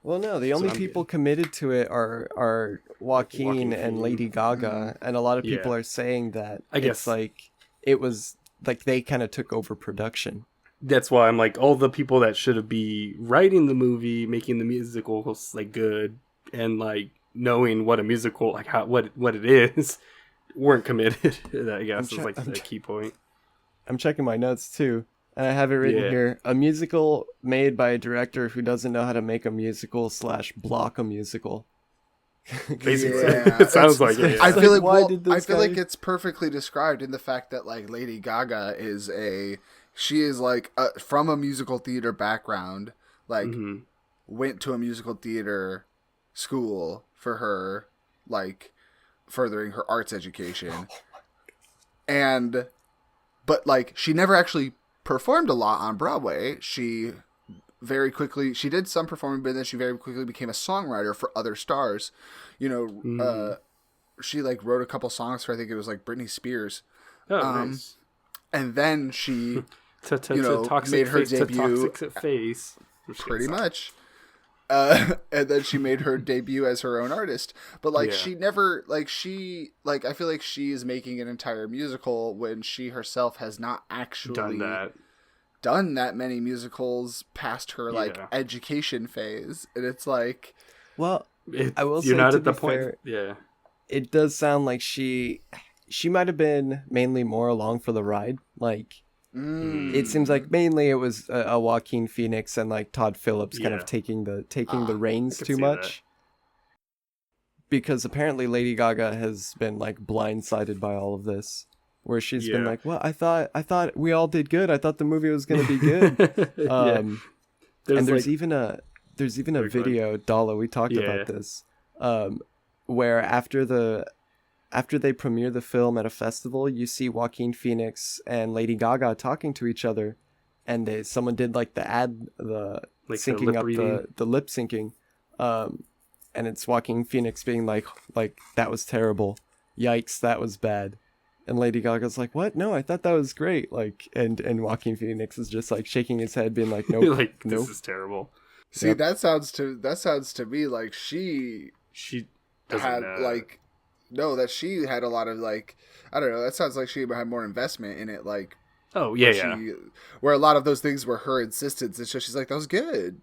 Well, no, the only people committed to it are Joaquin and Lady Gaga, and a lot of people are saying that I guess it's like it was like they kind of took over production. That's why I'm like, all the people that should be writing the movie, making the musicals like good, and like knowing what a musical like what it is, weren't committed. I guess is like the key point. I'm checking my notes too, and I have it written here: a musical made by a director who doesn't know how to make a musical / block a musical. Basically, Yeah, it sounds like it. I feel Like, like it's perfectly described in the fact that like Lady Gaga is like from a musical theater background, like went to a musical theater school for her like furthering her arts education, but like she never actually performed a lot on Broadway. She did some performing, but then she very quickly became a songwriter for other stars. She like wrote a couple songs for, I think it was like Britney Spears. Oh, nice. And then she toxic made her face debut. To toxic face. Pretty much. And then she made her debut as her own artist. But like she never I feel like she is making an entire musical when she herself has not actually done that many musicals past her like education phase. And it's like, well, I will say, you're not to at the be point. fair, Yeah, it does sound like she might have been mainly more along for the ride. Like, it seems like mainly it was a Joaquin Phoenix and like Todd Phillips kind of taking the reins too much. Because apparently Lady Gaga has been like blindsided by all of this, where she's been like, "Well, I thought we all did good. I thought the movie was going to be good." There's even a video, Dala, we talked about this, where after they premiere the film at a festival, you see Joaquin Phoenix and Lady Gaga talking to each other, and someone did like the like syncing up the lip syncing, and it's Joaquin Phoenix being like that was terrible, yikes, that was bad, and Lady Gaga's like, what? No, I thought that was great, like, and Joaquin Phoenix is just like shaking his head, being like, nope, like, nope. This is terrible. See, that sounds to me like she had like. No, that she had a lot of like, I don't know. That sounds like she had more investment in it. Like, where a lot of those things were her insistence. And so she's like, that was good,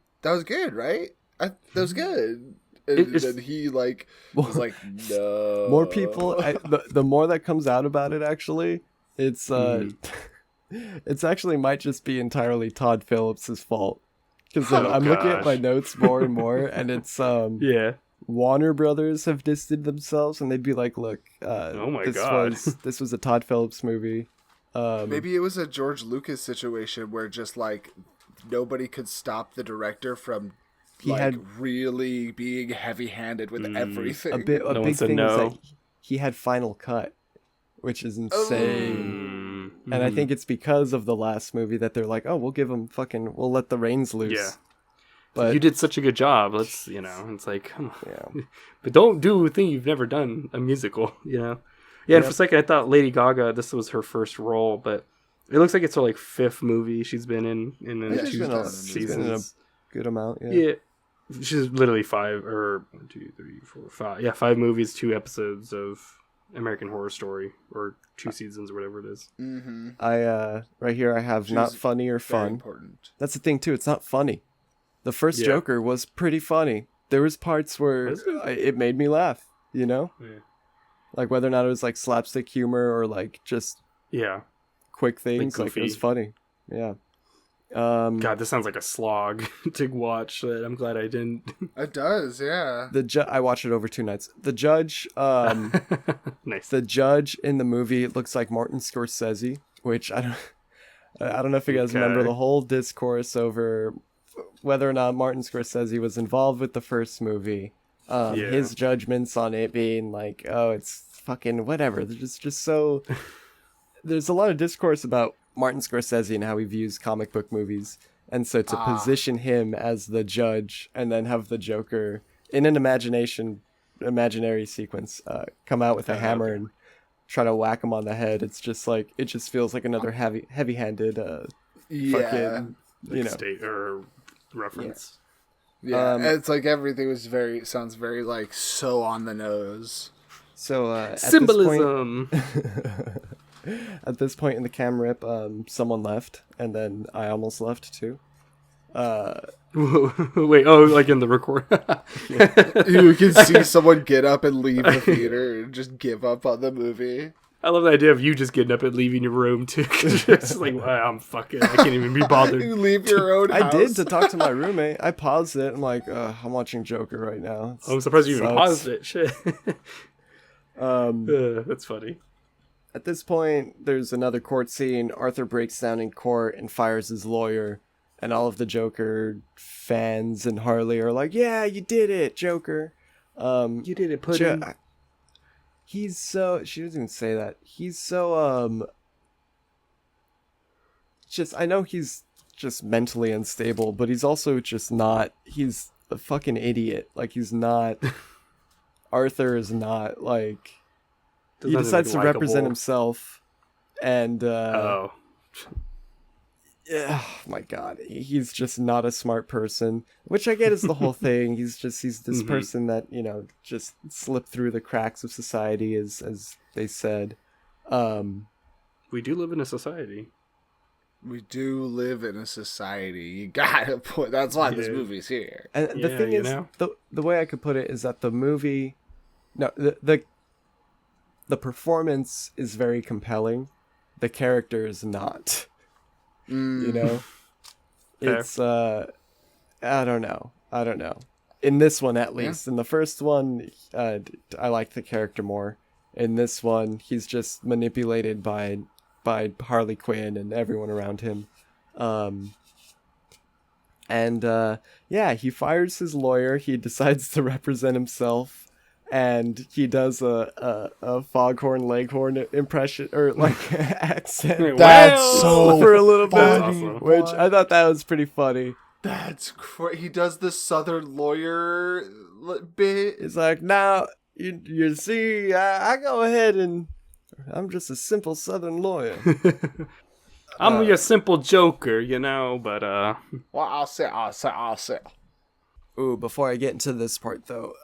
right? That was good. And he like was like, no. More people. The more that comes out about it, actually, it's it's actually might just be entirely Todd Phillips' fault. Because I'm looking at my notes more and more, and it's Warner Brothers have distanced themselves, and they'd be like, "Look, this was a Todd Phillips movie." Maybe it was a George Lucas situation where just like nobody could stop the director from really being heavy-handed with everything. A big thing is that he had Final Cut, which is insane. And I think it's because of the last movie that they're like, "Oh, we'll let the reins loose." Yeah. But you did such a good job. Let's, it's like, come on. But don't do a thing you've never done, a musical, And for a second I thought Lady Gaga, this was her first role, but it looks like it's her like fifth movie she's been in two seasons. She's been in a good amount. Yeah. She's literally 5 movies, 2 episodes of American Horror Story, or 2 seasons or whatever it is. Mm-hmm. I right here I have not funny or fun. Important. That's the thing too. It's not funny. The first Joker was pretty funny. There was parts where it made me laugh, Yeah. Like whether or not it was like slapstick humor or like just quick things, like it was funny. Yeah. God, this sounds like a slog to watch. I'm glad I didn't. It does, yeah. I watched it over 2 nights. The judge, nice. The judge in the movie looks like Martin Scorsese, which I don't know if you guys remember the whole discourse over whether or not Martin Scorsese was involved with the first movie. His judgments on it being like, oh, it's fucking whatever. There's just so... There's a lot of discourse about Martin Scorsese and how he views comic book movies. And so to position him as the judge and then have the Joker in an imaginary sequence come out with a hammer and try to whack him on the head, it's just like, it just feels like another heavy-handed fucking, state or reference. Yeah, it's like everything was sounds very like so on the nose. So at symbolism. At this point in the cam rip, someone left, and then I almost left too. Wait, like in the record. You can see someone get up and leave the theater and just give up on the movie. I love the idea of you just getting up and leaving your room too. It's like, wow, I'm fucking, I can't even be bothered. You leave your own house. I did to talk to my roommate. I paused it. I'm like, I'm watching Joker right now. I'm surprised you even paused it. Shit. That's funny. At this point, there's another court scene. Arthur breaks down in court and fires his lawyer. And all of the Joker fans and Harley are like, yeah, you did it, Joker. You did it, Pudding. He's so... She doesn't even say that. He's so, just... I know he's just mentally unstable, but he's also just not... He's a fucking idiot. Like, he's not... Arthur is not, like... He decides to represent himself, and oh my god, he's just not a smart person, which I get is the whole thing. He's this person that, just slipped through the cracks of society, as they said. We do live in a society. We do live in a society. You gotta put. That's why this movie's here. And the thing is, the way I could put it is that the movie, the performance is very compelling. The character is not. It's I don't know. In this one, at least. In the first one, I liked the character more. In this one, he's just manipulated by Harley Quinn and everyone around him. He fires his lawyer. He decides to represent himself. And he does a foghorn leghorn impression or like accent. That's so for a little bit, awesome. Which I thought that was pretty funny. That's crazy. He does the Southern lawyer bit. It's like, now you see, I go ahead and I'm just a simple Southern lawyer. I'm your simple Joker, but Well, I'll say. Ooh, before I get into this part though,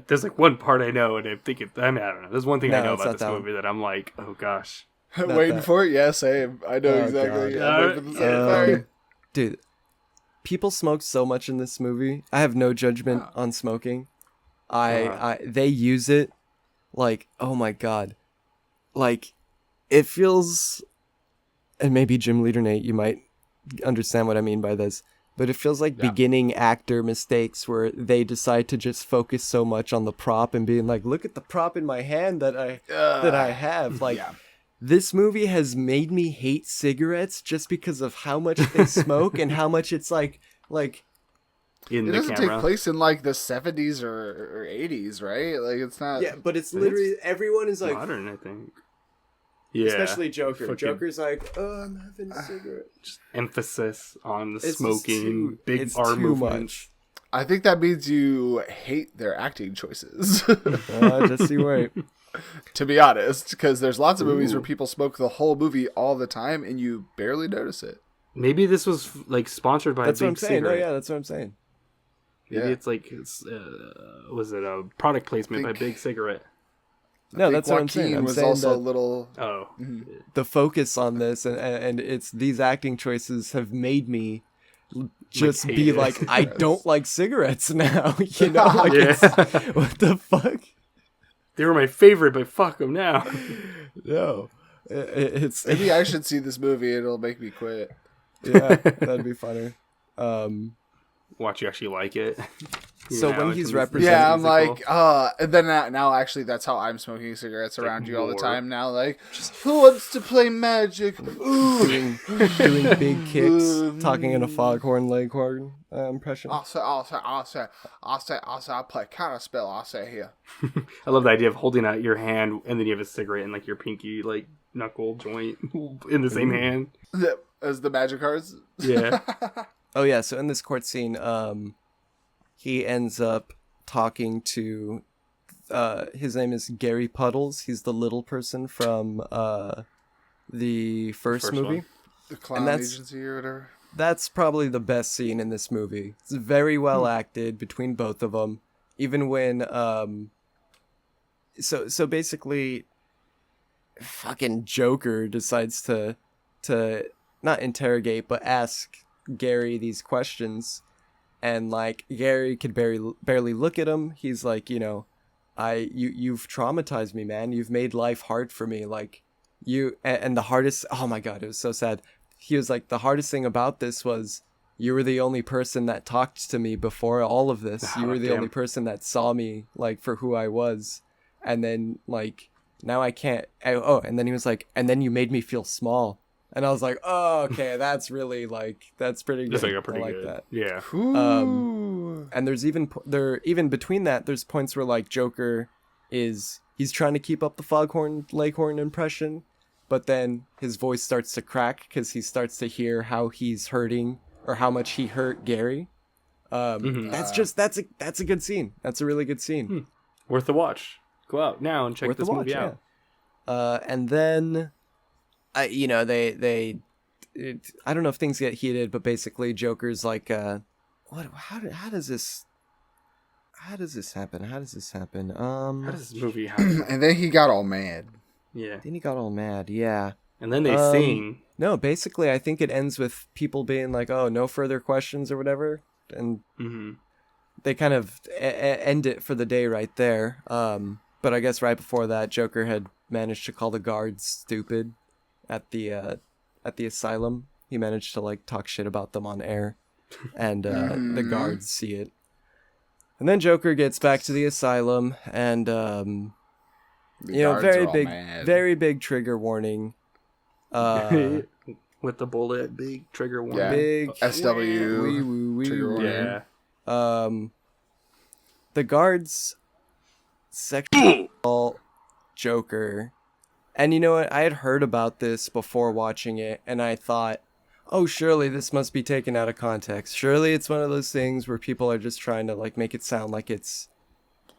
there's like one part I know, and I'm thinking, I don't know. There's one thing I know about this movie that I'm like, oh gosh. Waiting for it? Yeah, same. I know exactly. I'm waiting for the same thing. Dude, people smoke so much in this movie. I have no judgment on smoking. They use it like, oh my god. Like, it feels, and maybe GymleaderNate, you might understand what I mean by this. But it feels like beginning actor mistakes where they decide to just focus so much on the prop and being like, look at the prop in my hand that I have. Like, this movie has made me hate cigarettes just because of how much they smoke and how much it's like in it the doesn't camera. take place in like the 70s or 80s, right? Like, it's not. Yeah, but it's literally everyone is like modern, I think. Yeah, especially Joker. fucking, Joker's like, I'm having a cigarette. Just emphasis on the It's smoking, big it's arm too movements. I think that means you hate their acting choices. Just you wait. To be honest, because there's lots of movies where people smoke the whole movie all the time and you barely notice it. Maybe this was like sponsored by That's a what I'm big saying. cigarette. No, yeah, that's what I'm saying. Maybe it's like was it a product placement by Big Cigarette? No, that's what I'm saying. Joaquin I'm was saying also that a little. Oh, the focus on this and it's these acting choices have made me just hate be it. like, I don't like cigarettes now. Like, Yeah. what the fuck? They were my favorite, but fuck them now. No, it's Maybe I should see this movie. It'll make me quit. yeah, that'd be funny. Watch you actually like it. So now when into he's this representing- Yeah, I'm musical. like, and then now actually that's how I'm smoking cigarettes around you all the more. time now. Like, who wants to play magic? Ooh. doing big kicks, talking in a foghorn leghorn impression. I'll play counterspell. I'll say here. I love the idea of holding out your hand and then you have a cigarette and like your pinky like knuckle joint in the same hand. As the magic cards. Yeah. Oh yeah, so in this court scene, he ends up talking to his name is Gary Puddles. He's the little person from the first movie. one. The clown agency or whatever. That's probably the best scene in this movie. It's very well acted between both of them. Even when so basically fucking Joker decides to not interrogate but ask Gary these questions, and like Gary could barely look at him. He's like, you've traumatized me, man. You've made life hard for me. Like and the hardest, oh my god, it was so sad. He was like, the hardest thing about this was you were the only person that talked to me before all of this. You were the only person that saw me like for who I was. And then like now I can't. And then he was like, and then you made me feel small. And I was like, oh, okay, that's really like, that's pretty good. That's like pretty I like good. that. Yeah. And there's even between that, there's points where like Joker he's trying to keep up the foghorn leghorn impression, but then his voice starts to crack because he starts to hear how he's hurting or how much he hurt Gary. That's a good scene. That's a really good scene. Worth the watch. Go out now and check Worth this the watch, movie out. Yeah. And then, I don't know if things get heated, but basically Joker's like, how does this happen? How does this movie happen? And then he got all mad. Yeah. Then he got all mad, yeah. And then they sing. No, basically, I think it ends with people being like, oh, no further questions or whatever. And they kind of end it for the day right there. But I guess right before that, Joker had managed to call the guards stupid at the asylum. He managed to like talk shit about them on air. And the guards see it. And then Joker gets back to the asylum and... very big trigger warning. With the bullet, big trigger warning. Yeah. Big SW trigger warning. Yeah. The guards sexual Joker. And you know what? I had heard about this before watching it, and I thought, oh, surely this must be taken out of context. Surely it's one of those things where people are just trying to like make it sound like it's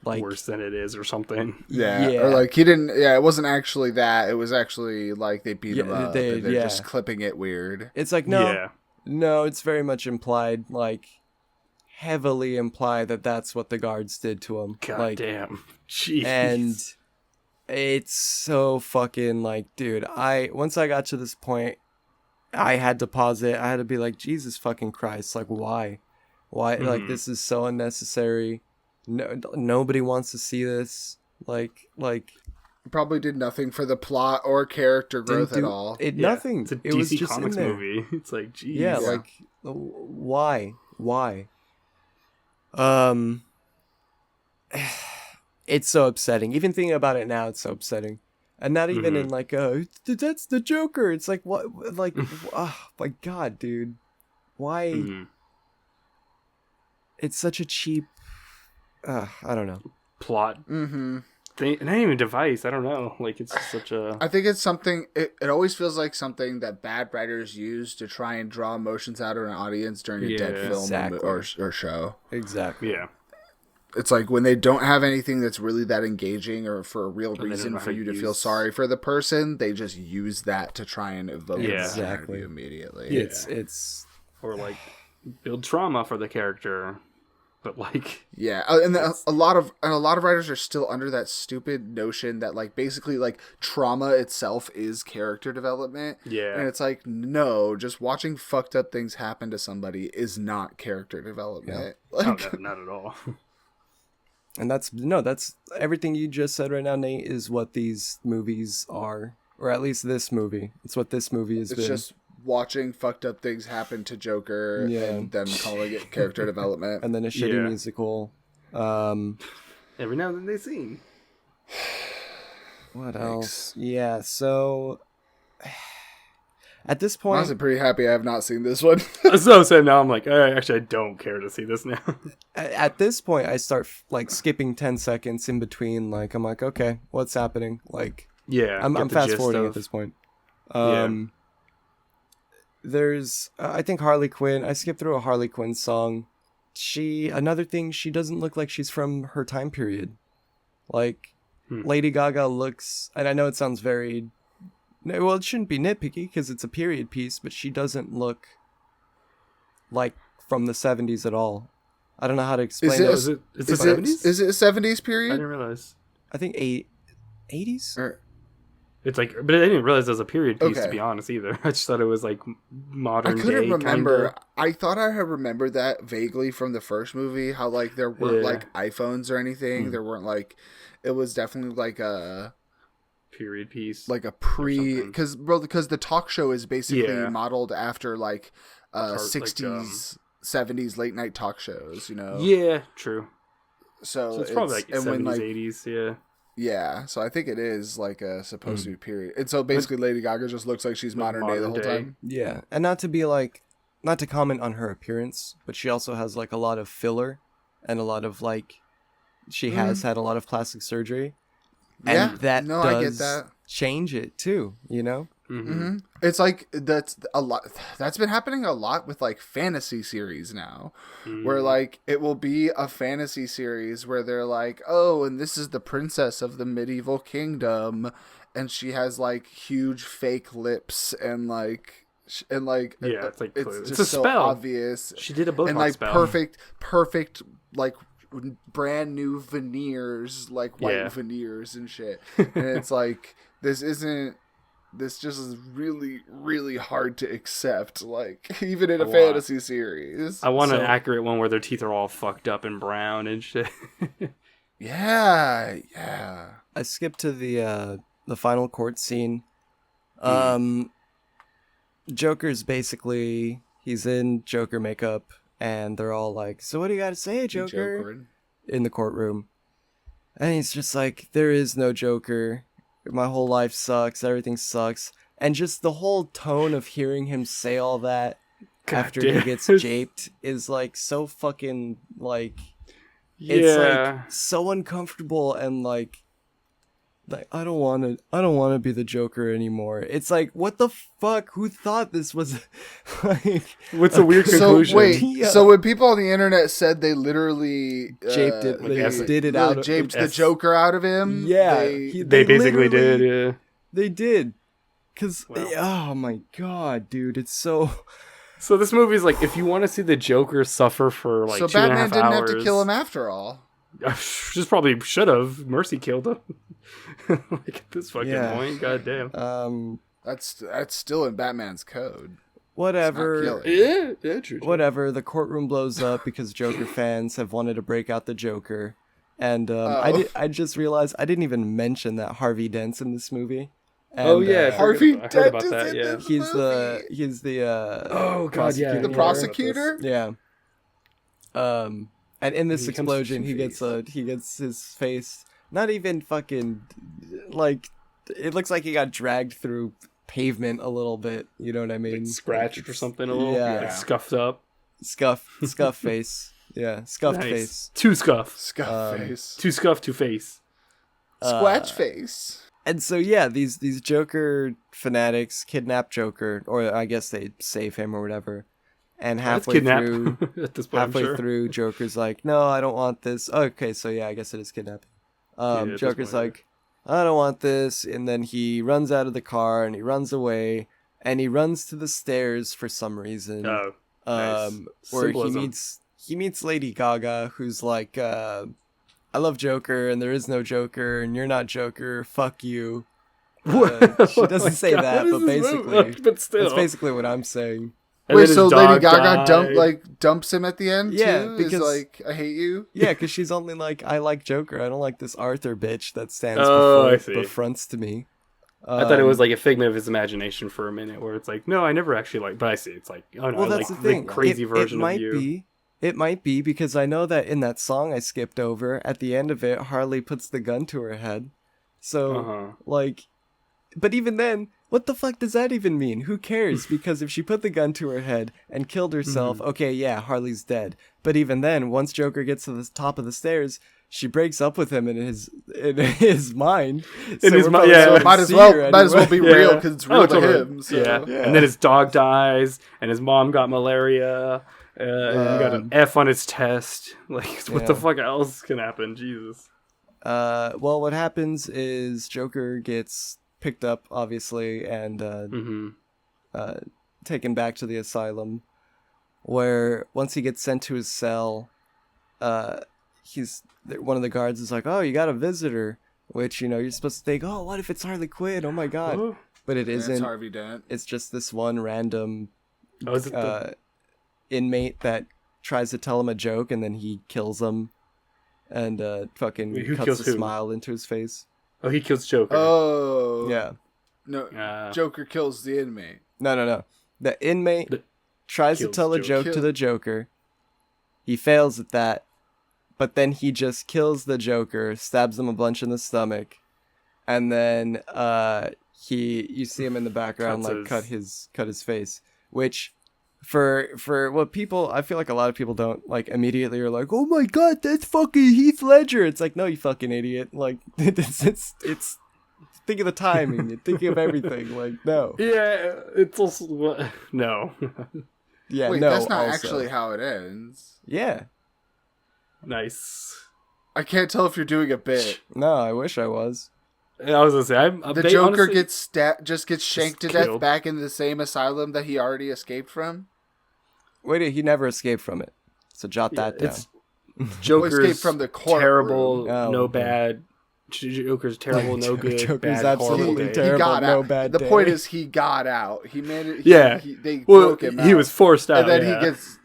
like worse than it is or something. Yeah. Or like he didn't. Yeah, it wasn't actually that. It was actually like they beat him up. They're just clipping it weird. It's like no, it's very much implied, like heavily implied that that's what the guards did to him. God like, damn. Jeez. And it's so fucking like, dude. Once I got to this point, I had to pause it. I had to be like, Jesus fucking Christ! Like, why? Like, this is so unnecessary. No, nobody wants to see this. Like probably did nothing for the plot or character growth at all. Nothing. It's a it DC was just Comics in there. movie. It's like, geez. Yeah, like why? It's so upsetting. Even thinking about it now, it's so upsetting. And not even in like, that's the Joker. It's like, what? Like, oh my God, dude. Why? It's such a cheap, I don't know. Plot. Thing, not even device. I don't know. Like, it's just such a... I think it's something... It always feels like something that bad writers use to try and draw emotions out of an audience during a dead film or show. Exactly. Yeah. It's like when they don't have anything that's really that engaging or for a real reason for you to feel sorry for the person, they just use that to try and evoke that out of you immediately. Yeah. It's or like build trauma for the character, but like and a lot of writers are still under that stupid notion that like basically like trauma itself is character development. Yeah, and it's like no, just watching fucked up things happen to somebody is not character development. Yeah. Like not at all. And that's everything you just said right now, Nate, is what these movies are, or at least this movie. It's what this movie has been. It's just watching fucked up things happen to Joker and then calling it character development. And then a shitty musical. Every now and then they sing. What else? Yeah, so at this point, I'm honestly pretty happy I have not seen this one. So saying now I'm like, actually, I don't care to see this now. at this point, I start like skipping 10 seconds in between. Like, I'm like, okay, what's happening? Like, Yeah, I'm get the fast gist forwarding of- at this point. Yeah. There's, I think Harley Quinn. I skipped through a Harley Quinn song. Another thing, she doesn't look like she's from her time period. Like, Lady Gaga looks, and I know it sounds very, well, it shouldn't be nitpicky because it's a period piece, but she doesn't look like from the 70s at all. I don't know how to explain it. Is it the 70s? Is it a 70s I period? didn't realize. I think 80s? Or, It's like, but I didn't realize it was a period piece, Okay. to be honest, either. I just thought it was like I modern couldn't day. remember. Kinda. I thought I had remembered that vaguely from the first movie. How like there weren't Yeah. like iPhones or anything. There weren't like. It was definitely like a Period piece. pre something. because the talk show is basically Yeah. modeled after like Like, 60s 70s late night talk shows. You know. Yeah, true. So, So it's probably like and 70s, when, like, 80s, yeah. Yeah, so I think it is like a supposed to be period. And so basically Lady Gaga just looks like she's modern day the whole time. Yeah, and not to comment on her appearance, but she also has like a lot of filler and a lot of like, she has had a lot of plastic surgery. Yeah, And that no, does I get that. change it too, you know? Mm-hmm. It's like that's a lot. That's been happening a lot with like fantasy series now, where like it will be a fantasy series where they're like, oh, and this is the princess of the medieval kingdom, and she has like huge fake lips and like Yeah, it's like it's clear. just It's a so spell. obvious. She did a Botox And like spell. perfect like brand new veneers, like white Yeah. veneers and shit. And it's like this just is really, really hard to accept, like, even in a fantasy series. I want So- an accurate one where their teeth are all fucked up and brown and shit. Yeah. I skipped to the final court scene. Joker's basically, he's in Joker makeup, and they're all like, so what do you got to say, Joker? In the courtroom. And he's just like, there is no Joker. My whole life sucks. Everything sucks. And just the whole tone of hearing him say all that after he damn. gets japed is like so fucking like, it's like so uncomfortable and like I don't want to be the Joker anymore. It's like, what the fuck? Who thought this was like? What's a weird So conclusion? wait, Yeah. so when people on the internet said they literally Japed it, they did it out of japed the Yes. Joker out of him. Yeah, they basically did, literally- yeah. They did, cause Wow. oh my god, dude, it's so. So this movie's like, if you want to see the Joker suffer for like so 2.5 Batman hours, didn't have to kill him after all. Just probably should have. Mercy killed him. Like at this fucking Yeah. point, goddamn. That's still in Batman's code. Whatever. Yeah, true. Whatever. The courtroom blows up because Joker fans have wanted to break out the Joker, and I just realized I didn't even mention that Harvey Dent's in this movie. And, Oh yeah, Harvey I heard Dent about is that. in Yeah. this he's the Oh, God, yeah. The Yeah, prosecutor? Yeah. And in this He becomes explosion, he Two-Face. gets his face not even fucking like, it looks like he got dragged through pavement a little bit. You know what I mean? Like scratched or something a little. Yeah. Like scuffed up. Scuff face. Yeah, scuffed Nice. face. Two scuff. Scuff face. Two scuff, two face. Squatch face. And so yeah, these Joker fanatics kidnap Joker, or I guess they save him or whatever. And That's halfway kidnap through, at this point, I'm halfway sure. through, Joker's like, "No, I don't want this." Okay, so yeah, I guess it is kidnapping. at this Joker's point, like, "I don't want this," and then he runs out of the car and he runs away, and he runs to the stairs for some reason. Oh, nice. Where Symbolism. he meets Lady Gaga, who's like, "I love Joker, and there is no Joker, and you're not Joker. Fuck you." She doesn't say God, that, what but is this basically, movie? But still, that's basically what I'm saying. And Wait, then so his Lady dog Gaga died. dumps him at the end Yeah, too? because- Is like, I hate you? Yeah, because she's only like, I like Joker. I don't like this Arthur bitch that stands Oh, I see. befronts to me. I thought it was like a figment of his imagination for a minute, where it's like, no, I never actually like. But I see, it's like, oh no, Well, I that's like the thing. crazy version it might of you. Be, It might be, because I know that in that song I skipped over, at the end of it, Harley puts the gun to her head. So, like, but even then, what the fuck does that even mean? Who cares? Because if she put the gun to her head and killed herself, okay, yeah, Harley's dead. But even then, once Joker gets to the top of the stairs, she breaks up with him in his mind. In his mind, So it might as well be real because it's real to him. So. Yeah. And then his dog dies, and his mom got malaria. And he got an F on his test. Like, what the fuck else can happen? Jesus. Well, what happens is Joker gets picked up, obviously, and taken back to the asylum, where once he gets sent to his cell, one of the guards is like, "Oh, you got a visitor," which, you know, you're supposed to think, "Oh, what if it's Harley Quinn? Oh my god!" But it isn't. It's Harvey Dent. It's just this one random Is it inmate that tries to tell him a joke, and then he kills him, and fucking cuts a smile into his face. Oh, he kills Joker. Oh. Yeah. No, Joker kills the inmate. No. The inmate tries to tell a joke to the Joker. He fails at that, but then he just kills the Joker, stabs him a bunch in the stomach, and then you see him in the background cut his face, which for what people, I feel like a lot of people don't like immediately are like, "Oh my god, that's fucking Heath Ledger." It's like, no, you fucking idiot. Like, it's think of the timing, you're thinking of everything. Like, no. Yeah, it's also no. Yeah, wait, no, that's not also. actually how it ends. Yeah. Nice. I can't tell if you're doing a bit. No, I wish I was. I was gonna say, the Joker gets shanked to killed. death back in the same asylum that he already escaped from. Wait, he never escaped from it. So jot that down. Joker's escaped from the courtroom. terrible, Oh, no okay. bad. Joker's terrible, no good. Joker's bad, absolutely horrible day. terrible. He got no out. bad The day. point is, he got out. He made it. They Well, broke him out. he was forced out. And then yeah. he gets.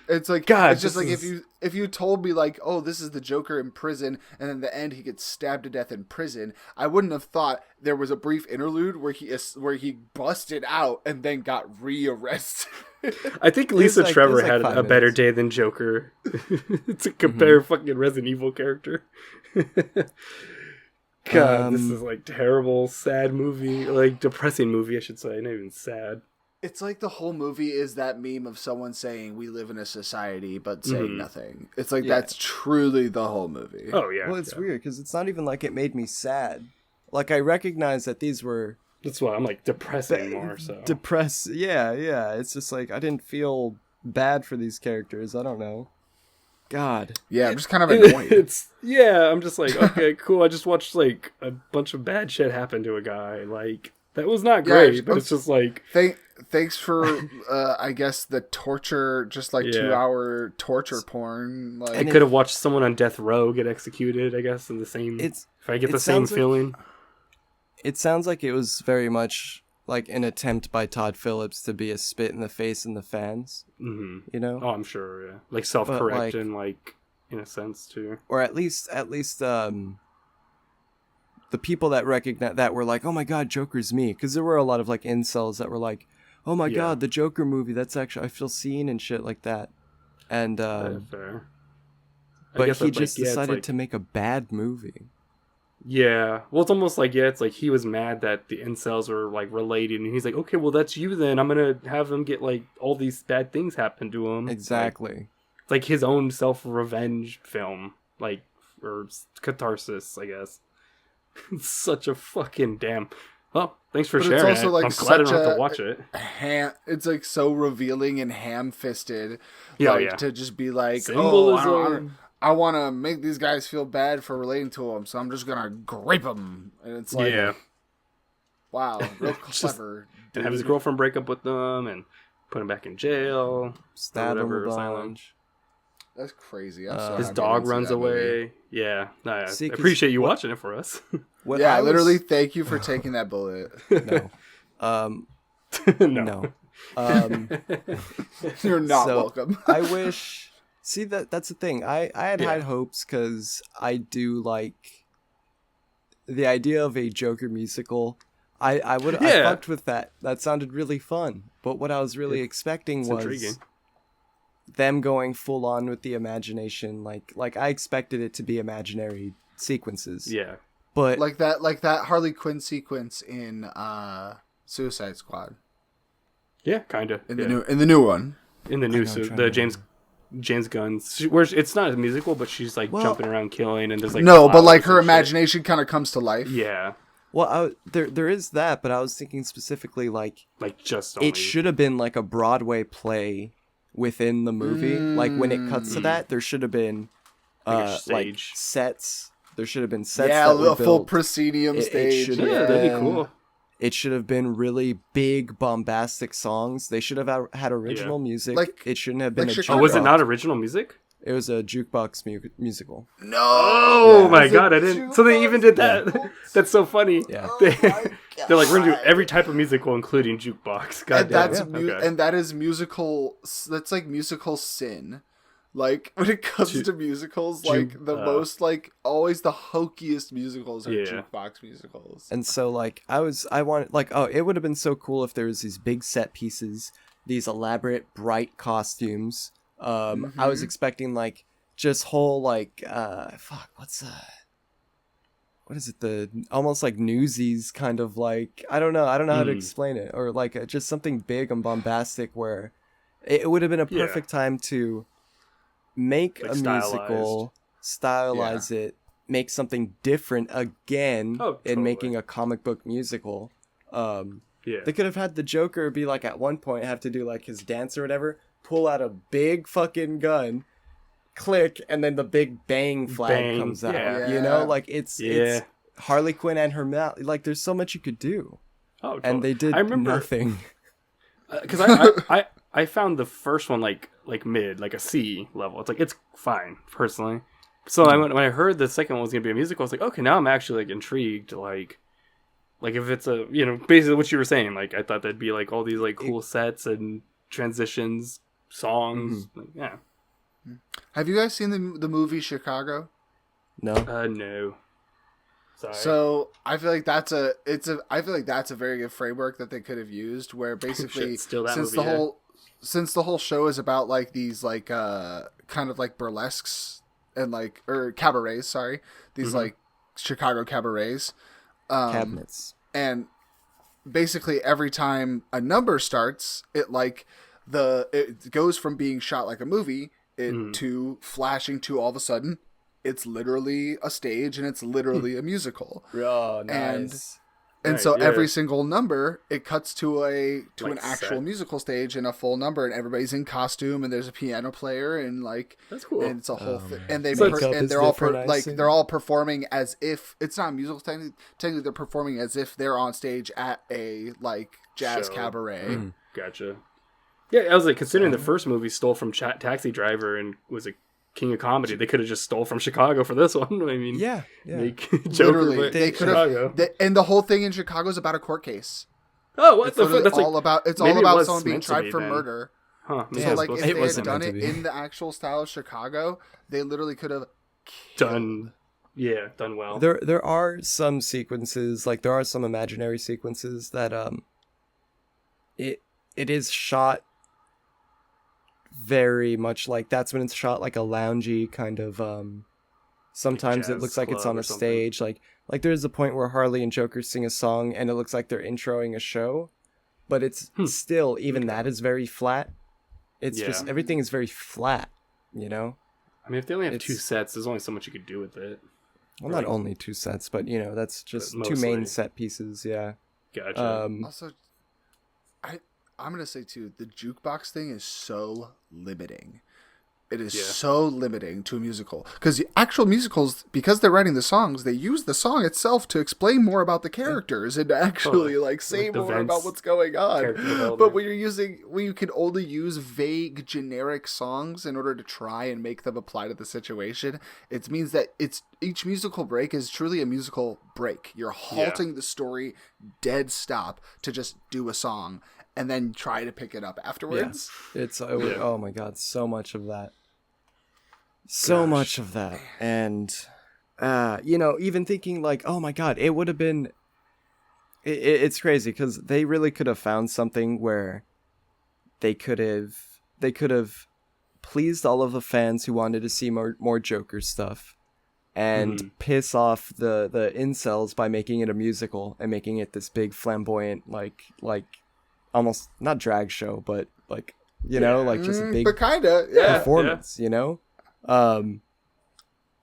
It's like, God, it's just like is... if you told me like, oh, this is the Joker in prison, and then the end he gets stabbed to death in prison, I wouldn't have thought there was a brief interlude where he busted out and then got rearrested. I think Lisa Trevor had a better minutes. day than Joker to compare fucking Resident Evil character. God, this is like terrible, sad movie, like depressing movie, I should say, not even sad. It's like the whole movie is that meme of someone saying we live in a society but saying nothing. It's like that's truly the whole movie. Oh yeah. Well, it's weird because it's not even like it made me sad. Like, I recognize that these were That's why I'm like depressing more. So Yeah. It's just like I didn't feel bad for these characters. I don't know. God. Yeah, I'm just kind of annoyed. I'm just like, okay, cool. I just watched like a bunch of bad shit happen to a guy. Like, that was not great, but it's just like thanks for I guess the torture, just like 2-hour torture porn. Like, I could have watched someone on death row get executed, I guess, in the same if I get the same feeling. It sounds like it was very much like an attempt by Todd Phillips to be a spit in the face in the fans. Mm-hmm. You know? Oh, I'm sure, yeah. Like self-correcting, like in a sense too. Or at least the people that recognize that were like, "Oh my god, Joker's me," because there were a lot of like incels that were like, "Oh my god, the Joker movie, that's actually, I feel seen," and shit like that. And fair. But he just decided to make a bad movie. Yeah, well, it's almost like it's like he was mad that the incels were like related, and he's like, "Okay, well, that's you then. I'm gonna have them get like all these bad things happen to him." Exactly. It's like his own self-revenge film, like, or catharsis, I guess. It's such a fucking damn. Well, thanks for sharing. It's also like I'm glad I don't have to watch it. It's like so revealing and ham-fisted. Yeah, to just be like, symbolism. I want to make these guys feel bad for relating to them, so I'm just gonna grape them. And it's like, wow, real clever. And have his girlfriend break up with them and put him back in jail. Stab him a bunch. That's crazy. I'm sorry. His dog runs away. Yeah, I See, appreciate you watching it for us. Literally, thank you for taking that bullet. No. No. You're not welcome. I wish. See, that's the thing. I had high hopes because I do like the idea of a Joker musical. I fucked with that. That sounded really fun. But what I was really expecting was intriguing. them going full on with the imagination, like I expected it to be imaginary sequences. Yeah. But like that Harley Quinn sequence in Suicide Squad. Yeah, kind of. In the new one. In the new James Gunn, where it's not a musical, but she's like jumping around killing, and there's like but like her imagination kind of comes to life. Yeah. Well, there is that, but I was thinking specifically like just only... it should have been like a Broadway play within the movie. Like when it cuts to that, there should have been like sets. There should have been sets. Yeah, that a full proscenium stage. That'd be cool. It should have been really big, bombastic songs. They should have had original music. It shouldn't have been a jukebox. Oh, was it not original music? It was a jukebox musical. No! Oh my god, I didn't... So they even did that. Yeah. That's so funny. Yeah. They're like, we're gonna do every type of musical, including jukebox. God and that is musical... That's like musical sin. Like, when it comes to musicals, like, the most, like, always the hokiest musicals are jukebox musicals. And so, like, I wanted, like, it would have been so cool if there was these big set pieces, these elaborate, bright costumes. I was expecting, like, just whole, like, what is it, almost like Newsies kind of, like, I don't know how to explain it. Or, like, just something big and bombastic where it would have been a perfect time to... make like a musical, stylize it, make something different again in making a comic book musical. They could have had the Joker be like at one point have to do like his dance or whatever, pull out a big fucking gun, click, and then the big bang flag comes out. Yeah. You know, like it's Harley Quinn and her mouth. Like there's so much you could do. Oh, totally. And they did nothing. Because I found the first one like mid, like a C level. It's like it's fine personally. So when I heard the second one was gonna be a musical, I was like, okay, now I'm actually like intrigued. Like if it's a basically what you were saying. Like I thought there'd be like all these like cool sets and transitions, songs. Like, yeah. Have you guys seen the movie Chicago? No. No. Sorry. So I feel like that's a very good framework that they could have used, where basically since the whole show is about like these like kind of like burlesques and like or cabarets, these like Chicago cabarets, cabinets, and basically every time a number starts, it goes from being shot like a movie to flashing to all of a sudden it's literally a stage and it's literally a musical. Oh, nice. And so every single number, it cuts to an actual musical stage and a full number, and everybody's in costume, and there's a piano player, and like that's cool. And it's a whole thing, and they're all performing as if it's not musical. Technically, they're performing as if they're on stage at a like jazz cabaret. Gotcha. Yeah, I was like considering the first movie stole from Taxi Driver and was a king of comedy. They could have just stole from Chicago for this one. I mean, literally, they could have. And the whole thing in Chicago is about a court case. Oh, what? That's all about. It's all about someone being tried for murder. Huh? So like, if they had done it in the actual style of Chicago, they literally could have done well. There are some sequences, like there are some imaginary sequences that it is shot very much like that's when it's shot like a loungy kind of sometimes like it looks like it's on a stage, like there's a point where Harley and Joker sing a song and it looks like they're introing a show, but it's still even that is very flat. It's just everything is very flat, you know. I mean, if they only have two sets, there's only so much you could do with it. Well, not only two sets, but you know, that's just two main set pieces. Gotcha. Also, I'm going to say, too, the jukebox thing is so limiting. It is so limiting to a musical. Because the actual musicals, because they're writing the songs, they use the song itself to explain more about the characters and to actually say more about what's going on. But when you can only use vague, generic songs in order to try and make them apply to the situation, it means that each musical break is truly a musical break. You're halting the story dead stop to just do a song and then try to pick it up afterwards. Oh my god, so much of that. So much of that. And even thinking like, oh my god, it would have been it's crazy because they really could have found something where they could have pleased all of the fans who wanted to see more Joker stuff, and piss off the incels by making it a musical and making it this big flamboyant like almost not drag show, but like like just a big but kinda performance.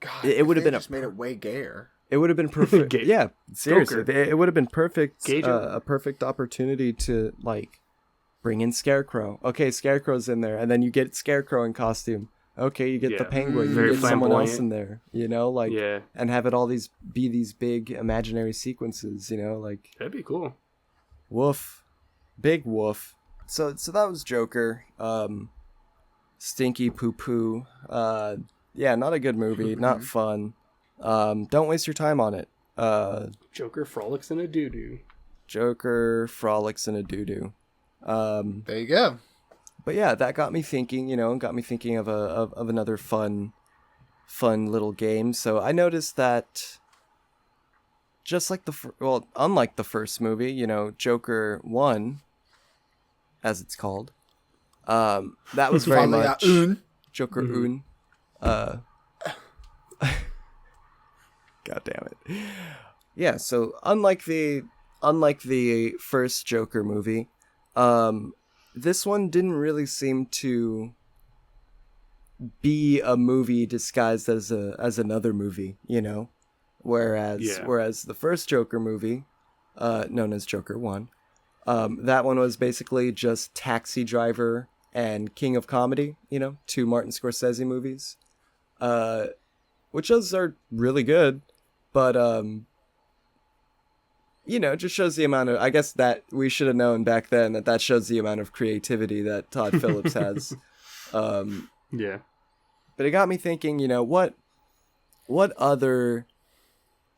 God, it would have been just made it way gayer. It would have been perfect. Yeah, seriously, Joker. it would have been perfect. Gay Joker. A perfect opportunity to like bring in Scarecrow. Okay, Scarecrow's in there, and then you get Scarecrow in costume. Okay, you get the Penguin. Very You get someone flamboyant. else in there. And have it all these big imaginary sequences. That'd be cool. Woof, big woof. So that was Joker. Stinky poo poo. Yeah, not a good movie. Not fun. Don't waste your time on it. Joker frolics in a doo-doo. Joker frolics in a doo-doo. There you go. But yeah, that got me thinking, of another fun little game. So I noticed that just like unlike the first movie, Joker 1, as it's called, that was very much Joker Un. God damn it. Yeah, so unlike the first Joker movie, this one didn't really seem to be a movie disguised as another movie, whereas the first Joker movie, known as Joker 1, that one was basically just Taxi Driver and King of Comedy, two Martin Scorsese movies, which those are really good, but it just shows the amount of, I guess that we should have known back then that shows the amount of creativity that Todd Phillips has. Yeah. But it got me thinking, what other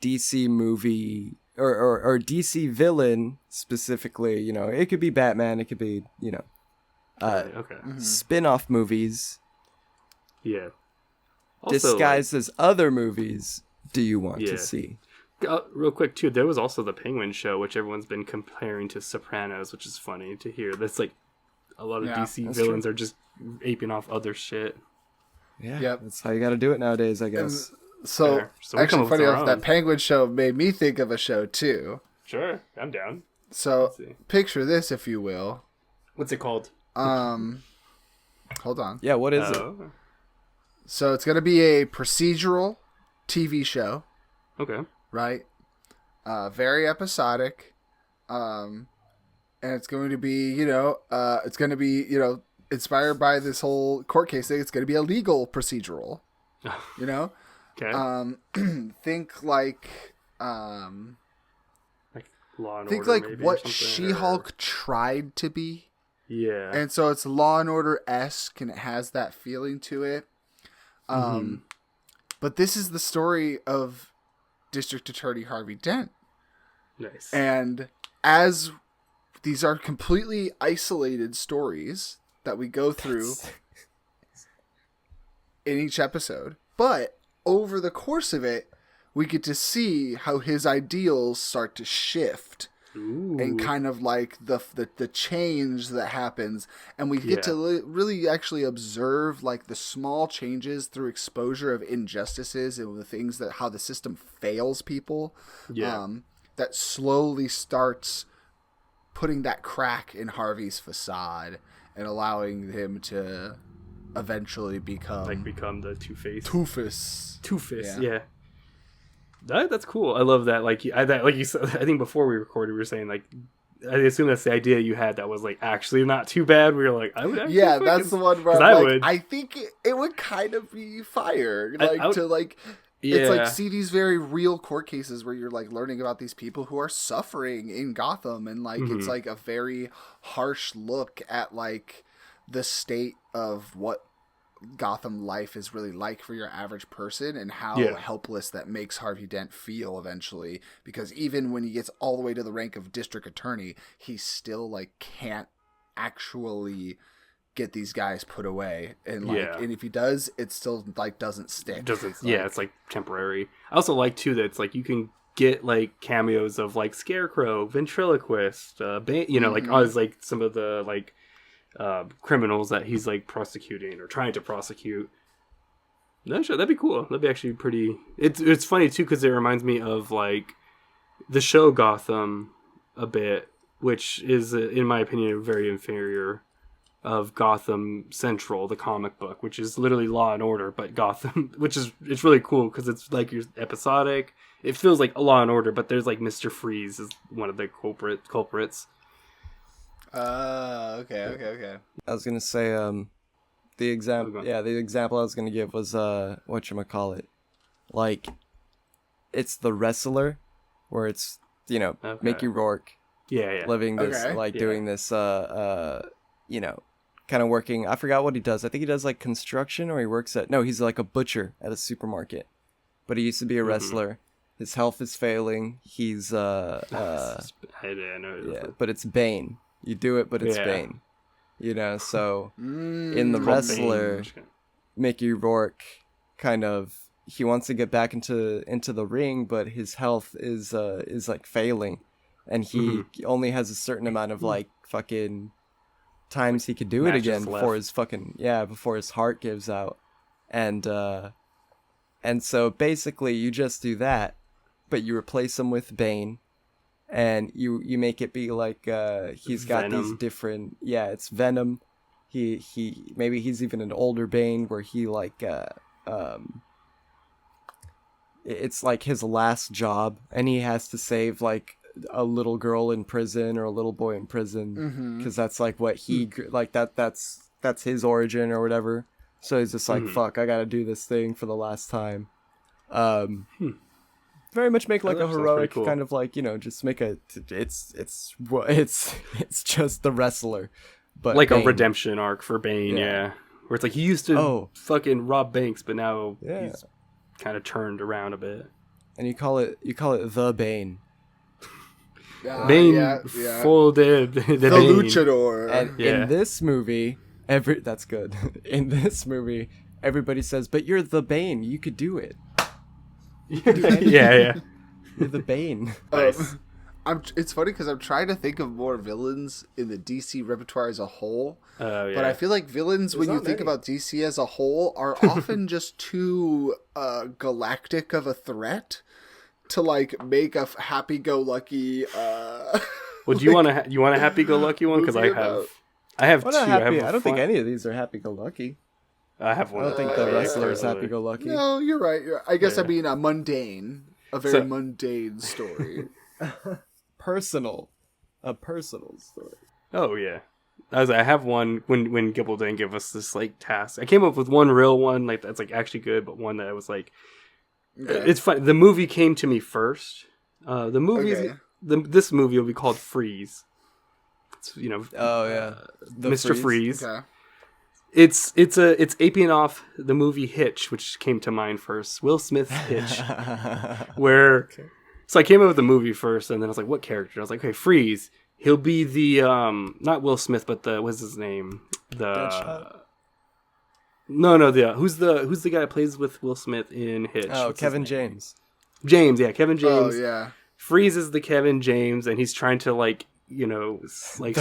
DC movie or DC villain specifically, it could be Batman, it could be, Okay. spin-off movies Yeah. disguised as other movies do you want to see? Real quick too, there was also the Penguin show, which everyone's been comparing to Sopranos, which is funny to hear. That's like a lot of DC villains are just aping off other shit. Yeah, Yep. that's how you got to do it nowadays, I guess. So Fair. So we come actually, up with funny our enough, own. that Penguin show made me think of a show too. Sure, I'm down. So Let's see. picture this, if you will. What's it called? Hold on. Yeah, what is it? So it's gonna be a procedural TV show, Okay. right? Very episodic, and it's going to be, inspired by this whole court case thing. It's going to be a legal procedural, Okay. Think like, Like Law and think Order, like maybe, or what something, She-Hulk tried to be. Yeah. And so it's Law and Order-esque, and it has that feeling to it. But this is the story of District Attorney Harvey Dent. Nice. And as these are completely isolated stories that we go through in each episode, but over the course of it, we get to see how his ideals start to shift. Ooh. And kind of like the change that happens, and we get to really actually observe like the small changes through exposure of injustices and the things that how the system fails people. That slowly starts putting that crack in Harvey's facade and allowing him to eventually become the Two-Face. Two-Face. Yeah. That's cool. I love that. Like you said, I think before we recorded, we were saying like, I assume that's the idea you had that was like actually not too bad. We were like, I would actually that's the one where I think it would kind of be fire. It's like see these very real court cases where you're like learning about these people who are suffering in Gotham, and like it's like a very harsh look at like the state of what Gotham life is really like for your average person, and how helpless that makes Harvey Dent feel eventually, because even when he gets all the way to the rank of district attorney, he still like can't actually get these guys put away, and and if he does, it still like doesn't stick. It's like temporary. I also like too that it's like you can get like cameos of like Scarecrow, ventriloquist, like as like some of the like criminals that he's like prosecuting or trying to prosecute. No, sure, that'd be cool. That'd be actually pretty. It's funny too because it reminds me of like the show Gotham a bit, which is in my opinion very inferior of Gotham Central, the comic book, which is literally Law and Order, but Gotham, which is it's really cool because it's like you're episodic. It feels like a Law and Order, but there's like Mr. Freeze is one of the culprits. Okay. I was gonna say the example I was gonna give was whatchamacallit. Like it's the wrestler where it's Mickey Rourke living this doing this kind of working. I forgot what he does. I think he does like construction or he's like a butcher at a supermarket. But he used to be a wrestler. His health is failing. He's but it's Bane. You do it, but it's Bane. So in the wrestler, Mickey Rourke kind of he wants to get back into the ring, but his health is like failing, and he only has a certain amount of like fucking times he could do it again before before his heart gives out, and so basically you just do that, but you replace him with Bane. And you make it be like he's got Venom. These different it's Venom. He maybe he's even an older Bane where he like it's like his last job and he has to save like a little girl in prison or a little boy in prison because that's like what he like that's his origin or whatever. So he's just like fuck, I gotta do this thing for the last time. Very much make like a heroic kind of like just make it's just the wrestler, but like Bane. A redemption arc for Bane, where it's like he used to fucking rob banks, but now he's kind of turned around a bit. And you call it the Bane. Bane folded the Bane. Luchador. And in this movie, that's good. In this movie, everybody says, "But you're the Bane. You could do it." Yeah. You're the Bane. Nice. It's funny because I'm trying to think of more villains in the DC repertoire as a whole. But I feel like villains, when you think about DC as a whole, are often just too galactic of a threat to like make a happy-go-lucky. Well, do you want a happy-go-lucky one? Because I have two. I don't think any of these are happy-go-lucky. I have one. I don't think the wrestler is happy-go-lucky. No, you're right. I guess I mean a very mundane story. A personal story. Oh yeah, I have one when Gibbledang gave us this like task. I came up with one real one like that's like actually good, but one that I was like, it's fun. The movie came to me first. The movie this movie will be called Freeze. It's Mr. Freeze. Okay. It's aping off the movie Hitch, which came to mind first. Will Smith's Hitch, so I came up with the movie first, and then I was like, what character? I was like, okay, Freeze. He'll be the not Will Smith, but what's his name? Who's the guy that plays with Will Smith in Hitch? Oh, what's Kevin James. Kevin James. Oh yeah. Freeze is the Kevin James, and he's trying to like the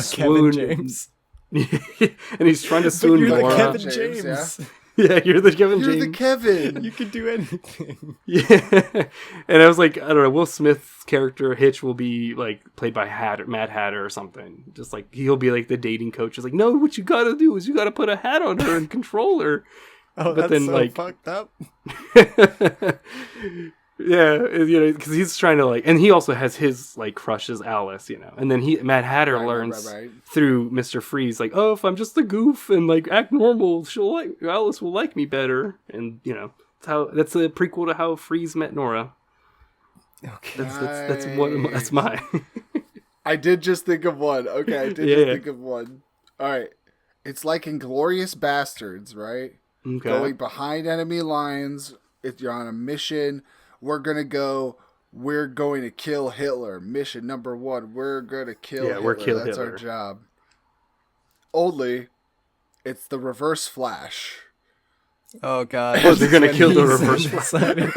swoon. Kevin James. And he's trying to swoon you're Laura. the Kevin James. Yeah, you're the Kevin You're James. the Kevin. You can do anything. Yeah. And I was like, I don't know, Will Smith's character Hitch will be like played by Mad Hatter or something. Just like he'll be like the dating coach. It's like, no, what you gotta do is you gotta put a hat on her and control her. Oh, but that's then, so like, fucked up. Yeah, because he's trying to like, and he also has his like crush as Alice, and then Mad Hatter learns through Mr. Freeze, like, oh, if I'm just a goof and like act normal, Alice will like me better, and that's a prequel to how Freeze met Nora. Okay, that's mine. I did just think of one. Okay, I did think of one. All right, it's like Inglourious Bastards, right? Okay. Going behind enemy lines. If you're on a mission. We're going to kill Hitler. Mission number 1. We're going to kill Hitler. That's Hitler. our job. Only, it's the reverse Flash. Oh god. Oh, they're gonna kill the He's reverse deciding-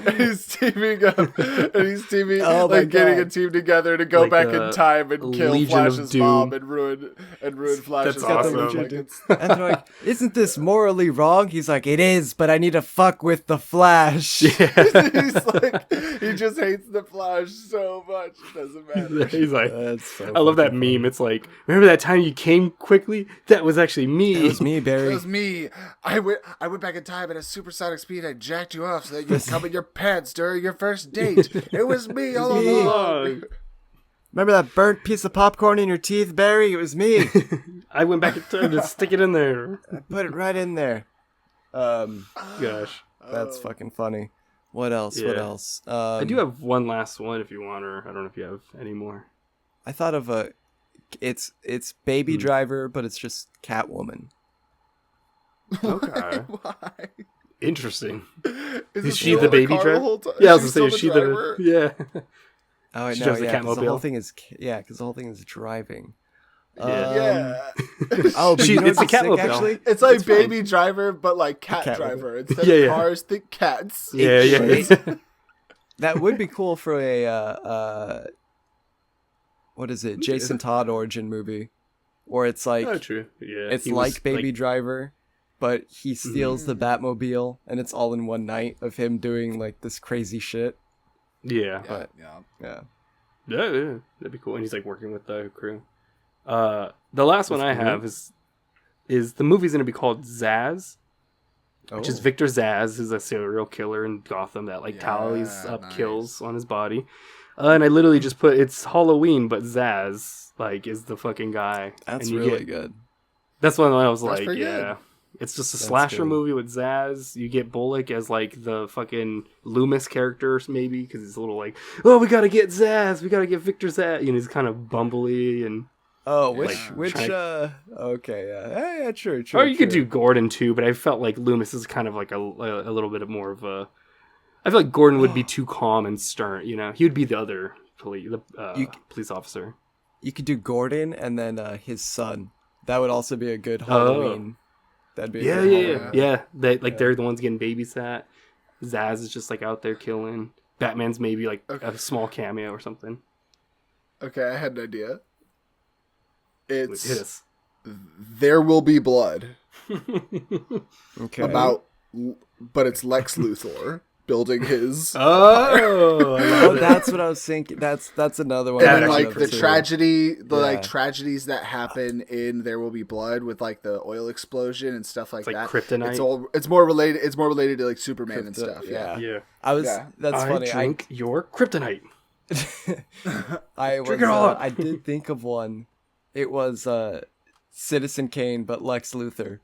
And he's teaming up, and he's teaming, Oh my like getting a God. team together to go Like back a in time and kill Legion of Flash's Doom. mom and ruin Flash's That's life. awesome. Like, it's- And they're like, isn't this morally wrong? He's like, it is, but I need to fuck with the Flash. he's like, he just hates the Flash so much, it doesn't matter. He's like, That's so I love that fucking meme. funny. It's like, remember that time you came quickly? That was actually me. It was me, It Barry. was me. I went back in time at a supersonic speed. I jacked you off so that you could come in your pants during your first date. It was me all me. along. Remember that burnt piece of popcorn in your teeth, Barry? It was me. I went back in time to stick it in there. I put it right in there. Gosh. That's fucking funny. What else? What Yeah. else? I do have one last one if you want, or I don't know if you have any more. I thought of a. It's Baby Driver, but it's just Catwoman. Okay. Why? Interesting. Is Is it she still the in baby car the driver? whole time? Yeah, I was She's gonna say, still is she driver? the... Yeah. Oh, I She know. drives the Yeah, because the whole Catmobile. thing is. Yeah, because the whole thing is driving. Yeah. Oh, but She- you know it's what's a sick, Catmobile. actually? It's like It's fine. Baby Driver, but like Cat Catwoman. Driver. Instead Yeah, of yeah. cars, think cats. Yeah, yeah. That would be cool for a what is it? Jason Todd origin movie, where it's like Oh, true. Yeah. it's he was, like Baby Driver, but he steals the Batmobile, and it's all in one night of him doing like this crazy shit. Yeah. But Yeah. yeah, Yeah, that'd be cool. And he's like working with the crew. The last one I have is the movie's gonna be called Zaz, which is Victor Zaz, who's a serial killer in Gotham that like tallies up nice. kills on his body. And I literally just put it's Halloween, but Zaz like is the fucking guy. That's And you really get- good. That's when I was That's like, pretty yeah. good. It's just a That's slasher good. movie with Zaz. You get Bullock as like the fucking Loomis character, maybe, because he's a little like, oh, we gotta get Zaz, we gotta get Victor Zaz. You know, he's kind of bumbly and. Oh, Like, okay, yeah, true. Or you could do Gordon too, but I felt like Loomis is kind of like a little bit more of a. I feel like Gordon would be too calm and stern. You know, he would be the other police officer. You could do Gordon and then his son. That would also be a good Halloween. That'd be a good Halloween. Yeah. They're the ones getting babysat. Zaz is just like out there killing. Batman's maybe like a small cameo or something. Okay, I had an idea. Hit It's us. There Will Be Blood Okay. but it's Lex Luthor building his. Oh, that's what I was thinking. That's another one. And I like love the too. tragedy, Yeah. tragedies that happen in There Will Be Blood with like the oil explosion and stuff like It's like that. kryptonite. It's more related. It's more related to like Superman and Krypto- stuff. Yeah. Yeah. I was. Yeah. That's I funny. drink your kryptonite. I was. Drink it all up. I did think of one. It was Citizen Kane, but Lex Luthor,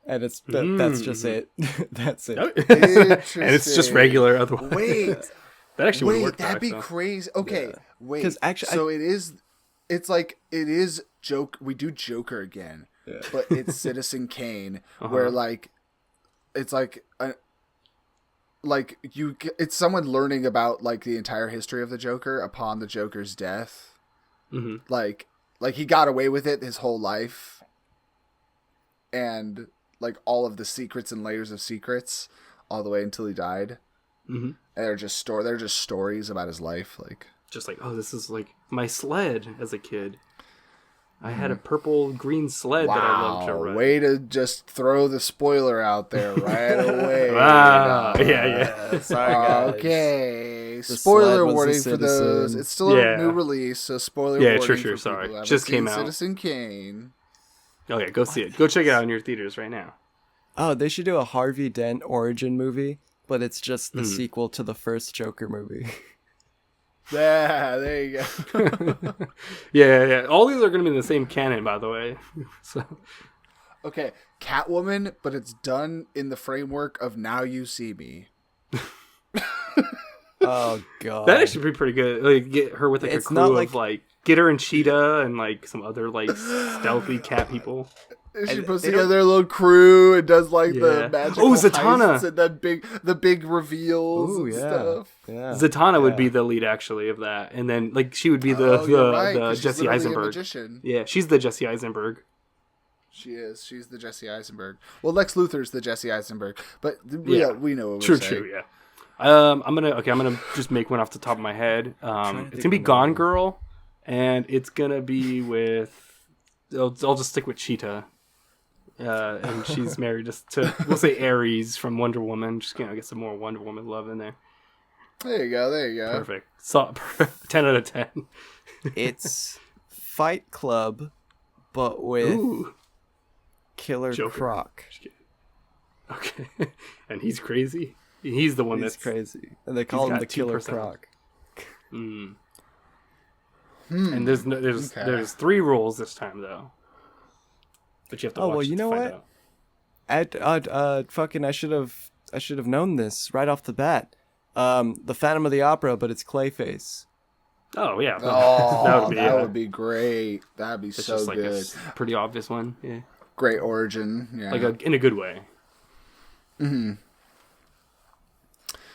and that's just it. That's it. And it's just regular. Otherwise, Wait, that actually would work. that'd be so. crazy. Okay, Yeah. wait. 'Cause actually, so it is. It's like it is joke. We do Joker again, but it's Citizen Kane, where like it's like it's someone learning about like the entire history of the Joker upon the Joker's death. Mm-hmm. Like he got away with it his whole life, and like all of the secrets and layers of secrets all the way until he died. Mm-hmm. And they're just stories about his life. Like Just like, oh, this is like my sled as a kid. I had a purple green sled that I loved to ride. way to just throw the spoiler out there right away. Yeah. Sorry, guys. Okay, The spoiler sled was a warning for those. citizen. It's still Yeah. a new release, so spoiler Yeah, warning. sure, for sorry. people who haven't Just came seen out. Citizen Kane. Oh yeah, go see it. Go check it out in your theaters right now. Oh, they should do a Harvey Dent origin movie, but it's just the sequel to the first Joker movie. Yeah, there you go. Yeah. All these are going to be in the same canon, by the way. So Okay, Catwoman, but it's done in the framework of Now You See Me. Oh god. that actually be pretty good. Like get her with like It's a crew not of like- like get her and Cheetah and like some other like stealthy cat people. She And puts they together a little crew and does like Yeah. the magical Oh, Zatanna. heists and the big reveals Ooh, and yeah. stuff. Yeah. Zatanna would be the lead actually of that, and then like she would be Oh, you're right, the 'cause she's Jesse literally a Eisenberg. magician. Yeah, she's the Jesse Eisenberg. She is. She's the Jesse Eisenberg. Well, Lex Luthor's the Jesse Eisenberg, but we know what we're saying. True, yeah. I'm gonna just make one off the top of my head. It's gonna be Gone Girl, and it's gonna be with. I'll just stick with Cheetah. And she's married to we'll say Ares from Wonder Woman. Just get some more Wonder Woman love in there. There you go. Perfect. 10 out of 10. It's Fight Club, but with Killer Joker. Croc. Okay. And he's crazy. He's the one He's that's crazy, and they call him the Killer 2%. Croc. And there's 3 rules this time though. But you have to watch it to find out. Fucking I should have known this right off the bat. The Phantom of the Opera, but it's Clayface. Oh yeah. Oh, that that would be great. That'd be It's so just like good. a pretty obvious one. Yeah. Great origin. Yeah. In a good way.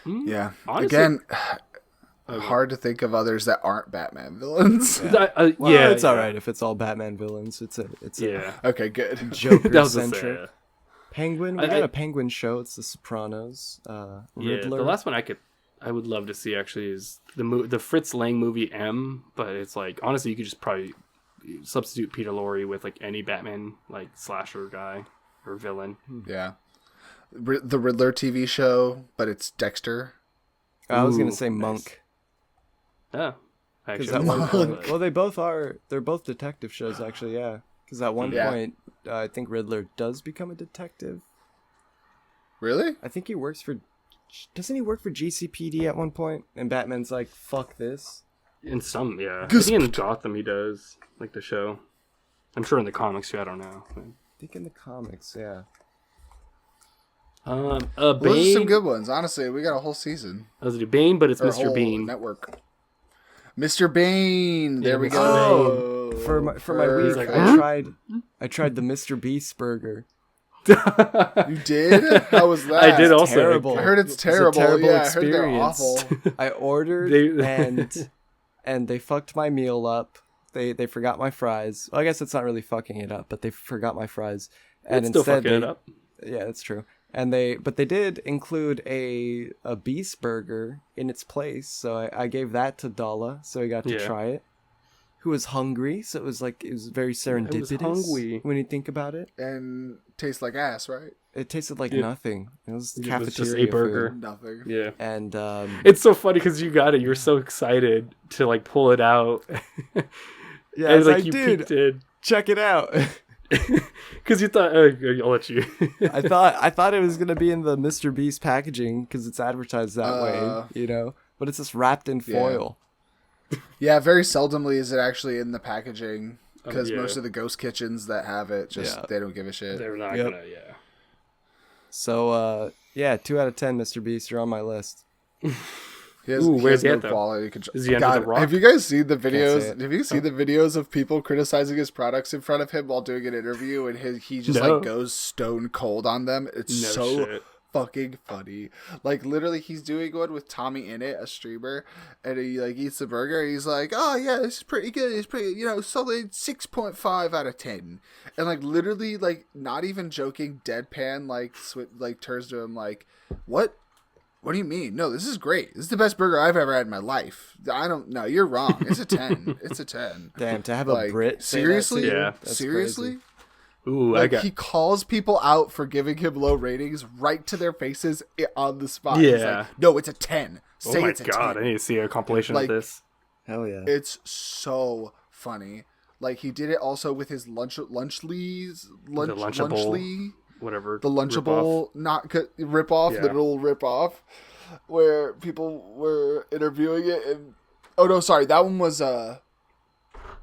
Yeah. Honestly, Again, hard to think of others that aren't Batman villains. It's all right if it's all Batman villains. It's a Okay, good. Joker That was centric. Penguin. We got a Penguin show. It's The Sopranos. Riddler. The last one I would love to see actually is the Fritz Lang movie M, but it's like honestly you could just probably substitute Peter Lorre with like any Batman like slasher guy or villain. Yeah. The Riddler TV show, but it's Dexter. I was gonna say nice. Monk. Yeah, Because actually, at one point, well, they both are. They're both detective shows, actually. Yeah. Because at one point, I think Riddler does become a detective. Really? I think he works for. Doesn't he work for GCPD at one point? And Batman's like, "Fuck this." in some, I think in Gotham he does like the show. I'm sure in the comics too. I don't know. I think in the comics, yeah. Those Bane. are some good ones. Honestly, we got a whole season. Those are Bane, but it's Or a Mr. whole Bean. network. Mr. Bane. There we Mr. go. For my week, Like, I tried the Mr. Beast burger. You did? How was that? I did also. Terrible. I heard it's It was terrible. a terrible I heard they're experience. awful. I ordered and they fucked my meal up. They forgot my fries. Well, I guess it's not really fucking it up, but they forgot my fries. And It's still instead fucking it up. Yeah, that's true. And they did include a beast burger in its place, so I gave that to Dala, so he got to try it. Who was hungry, so it was very serendipitous hungry. when you think about it. And tastes like ass, right? It tasted like nothing. It was It was cafeteria just a burger. food. Nothing. Yeah. And It's so funny because you got it. You were so excited to like pull it out. yeah, And like I you did. peeked in. Check it out. Because you thought, I'll let you. I thought it was gonna be in the Mr. Beast packaging because it's advertised that way, But it's just wrapped in foil. Yeah, very seldomly is it actually in the packaging because yeah. most of the ghost kitchens that have it they don't give a shit. They're not gonna, yeah. So 2 out of 10, Mr. Beast. You're on my list. Where's he at, though? Quality control. Is he under the rock? Have you guys seen the Can't say videos? it. Have you seen the videos of people criticizing his products in front of him while doing an interview, and he just No. like goes stone cold on them? It's No so shit. fucking funny. Like literally, he's doing one with Tommy Innit, a streamer, and he like eats the burger. And he's like, "Oh yeah, this is pretty good. It's pretty, solid 6.5 out of 10." And like literally, like not even joking, deadpan, like turns to him like, "What? What do you mean? No, this is great. This is the best burger I've ever had in my life. I don't know. You're wrong. It's a 10. It's a 10." Damn, to have Like, a Brit say that seriously? to you? Yeah. That's Seriously? crazy. Ooh, Like I got. he calls people out for giving him low ratings right to their faces on the spot. He's Yeah. like, "No, it's a 10. Oh Say my it's a god! 10. I need to see a compilation Like, of this. Hell yeah. It's so funny. Like he did it also with his Lunchleys, The Lunchable. Lunchly, Whatever. the Lunchable, rip off, Yeah. literal rip off, where people were interviewing it, and that one was that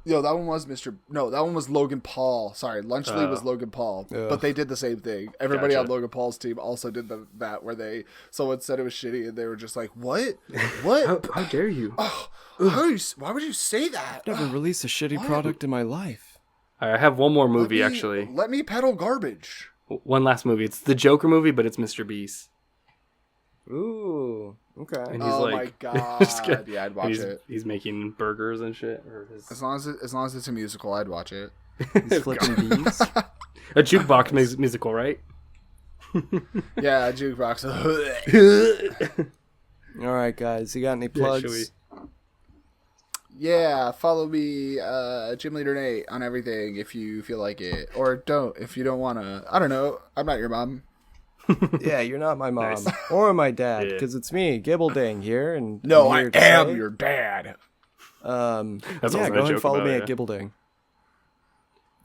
one was Logan Paul. Sorry, Lunchley was Logan Paul, but they did the same thing. Everybody on Gotcha. Logan Paul's team also did that where someone said it was shitty, and they were just like, "What? What? How dare you? Why would you say that? Never released a shitty product in my life. I have one more movie actually. Let me peddle garbage." One last movie. It's the Joker movie, but it's Mr. Beast. Ooh, okay. And he's Oh like, my just god! kidding. Yeah, I'd watch he's, it. He's making burgers and shit. Or his... As long as it's a musical, I'd watch it. He's flipping bees. A jukebox musical, right? Yeah, jukebox. All right, guys. You got any plugs? Yeah, follow me, GymleaderNate, on everything if you feel like it, or don't if you don't want to. I don't know. I'm not your mom. Yeah, you're not my mom Nice. or my dad, Yeah. because it's me, Gibbledang here, and No, I'm I here to am say, your dad. That's yeah, also go a ahead and joke follow about me it, at yeah. Gibbledang.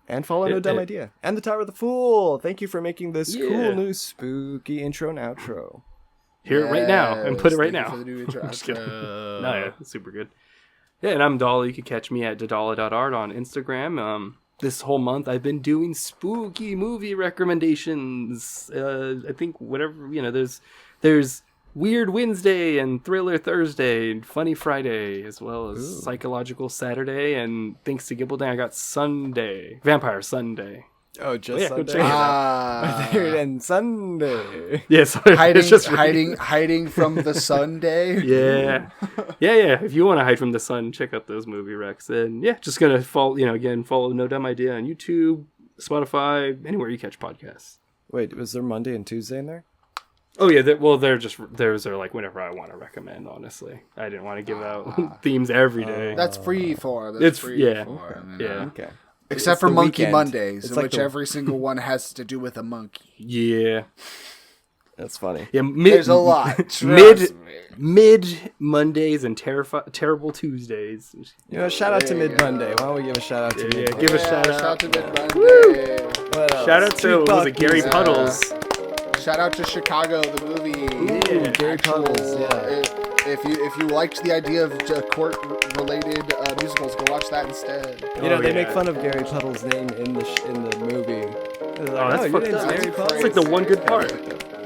And follow No Dumb Idea. And the Tower of the Fool. Thank you for making this cool new spooky intro and outro. Hear it right now and put it right Thank you now. for the new intro. Just kidding. No, yeah, it's super good. Yeah, and I'm Dala. You can catch me at dadala.art on Instagram. This whole month I've been doing spooky movie recommendations. I think whatever, there's Weird Wednesday and Thriller Thursday and Funny Friday, as well as Psychological Saturday, and thanks to Gibbledang I got Sunday, Vampire Sunday. Oh, just Yeah, go Sunday? check it out. And Sunday. Yeah, so hiding, it's just hiding from the Sunday. Yeah. If you want to hide from the sun, check out those movie recs. And yeah, just gonna follow. Follow No Dumb Idea on YouTube, Spotify, anywhere you catch podcasts. Wait, was there Monday and Tuesday in there? Oh yeah, those are like whenever I want to recommend. Honestly, I didn't want to give out themes every day. That's free for. It's free yeah, for, yeah, Okay. Except It's for the Monkey weekend. Mondays, It's in like which the- every single one has to do with a monkey. yeah. That's funny. Yeah, There's a lot. Trust Mid me. mid Mondays and terrible Tuesdays. Shout out to There you Mid Monday. Why don't we give a shout out to Yeah, Mid Monday? give a shout Shout out out. to Mid Monday. What else? Shout out to Tupac Gary music. Puddles. Shout out to Chicago, the movie. Ooh, Gary Puddles, yeah. If you liked the idea of court-related musicals, go watch that instead. They make yeah. fun of Gary Puddles' name in the movie. They're like, Oh, that's your fucked name's up. Gary Puddles. It's like the one good part.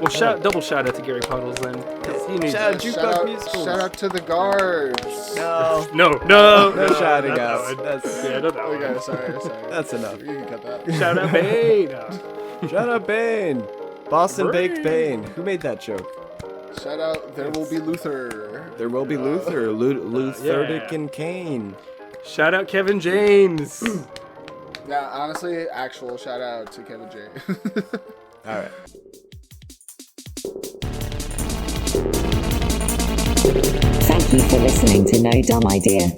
Well, double shout out to Gary Puddles then. 'Cause he needs Shout out it. Jukebox musicals. Shout out to the guards. No. No, shouting not out. that one. That's Yeah, not that Okay, one. sorry. That's enough. You can cut that. Shout out Bane. Shout out Bane. Boston Bane. Baked Bane. Who made that joke? Shout out, there will be Luther. There will be Luther. Lutherdic yeah. and Kane. Shout out Kevin James. Yeah, honestly, actual shout out to Kevin J. All right. Thank you for listening to No Dumb Idea.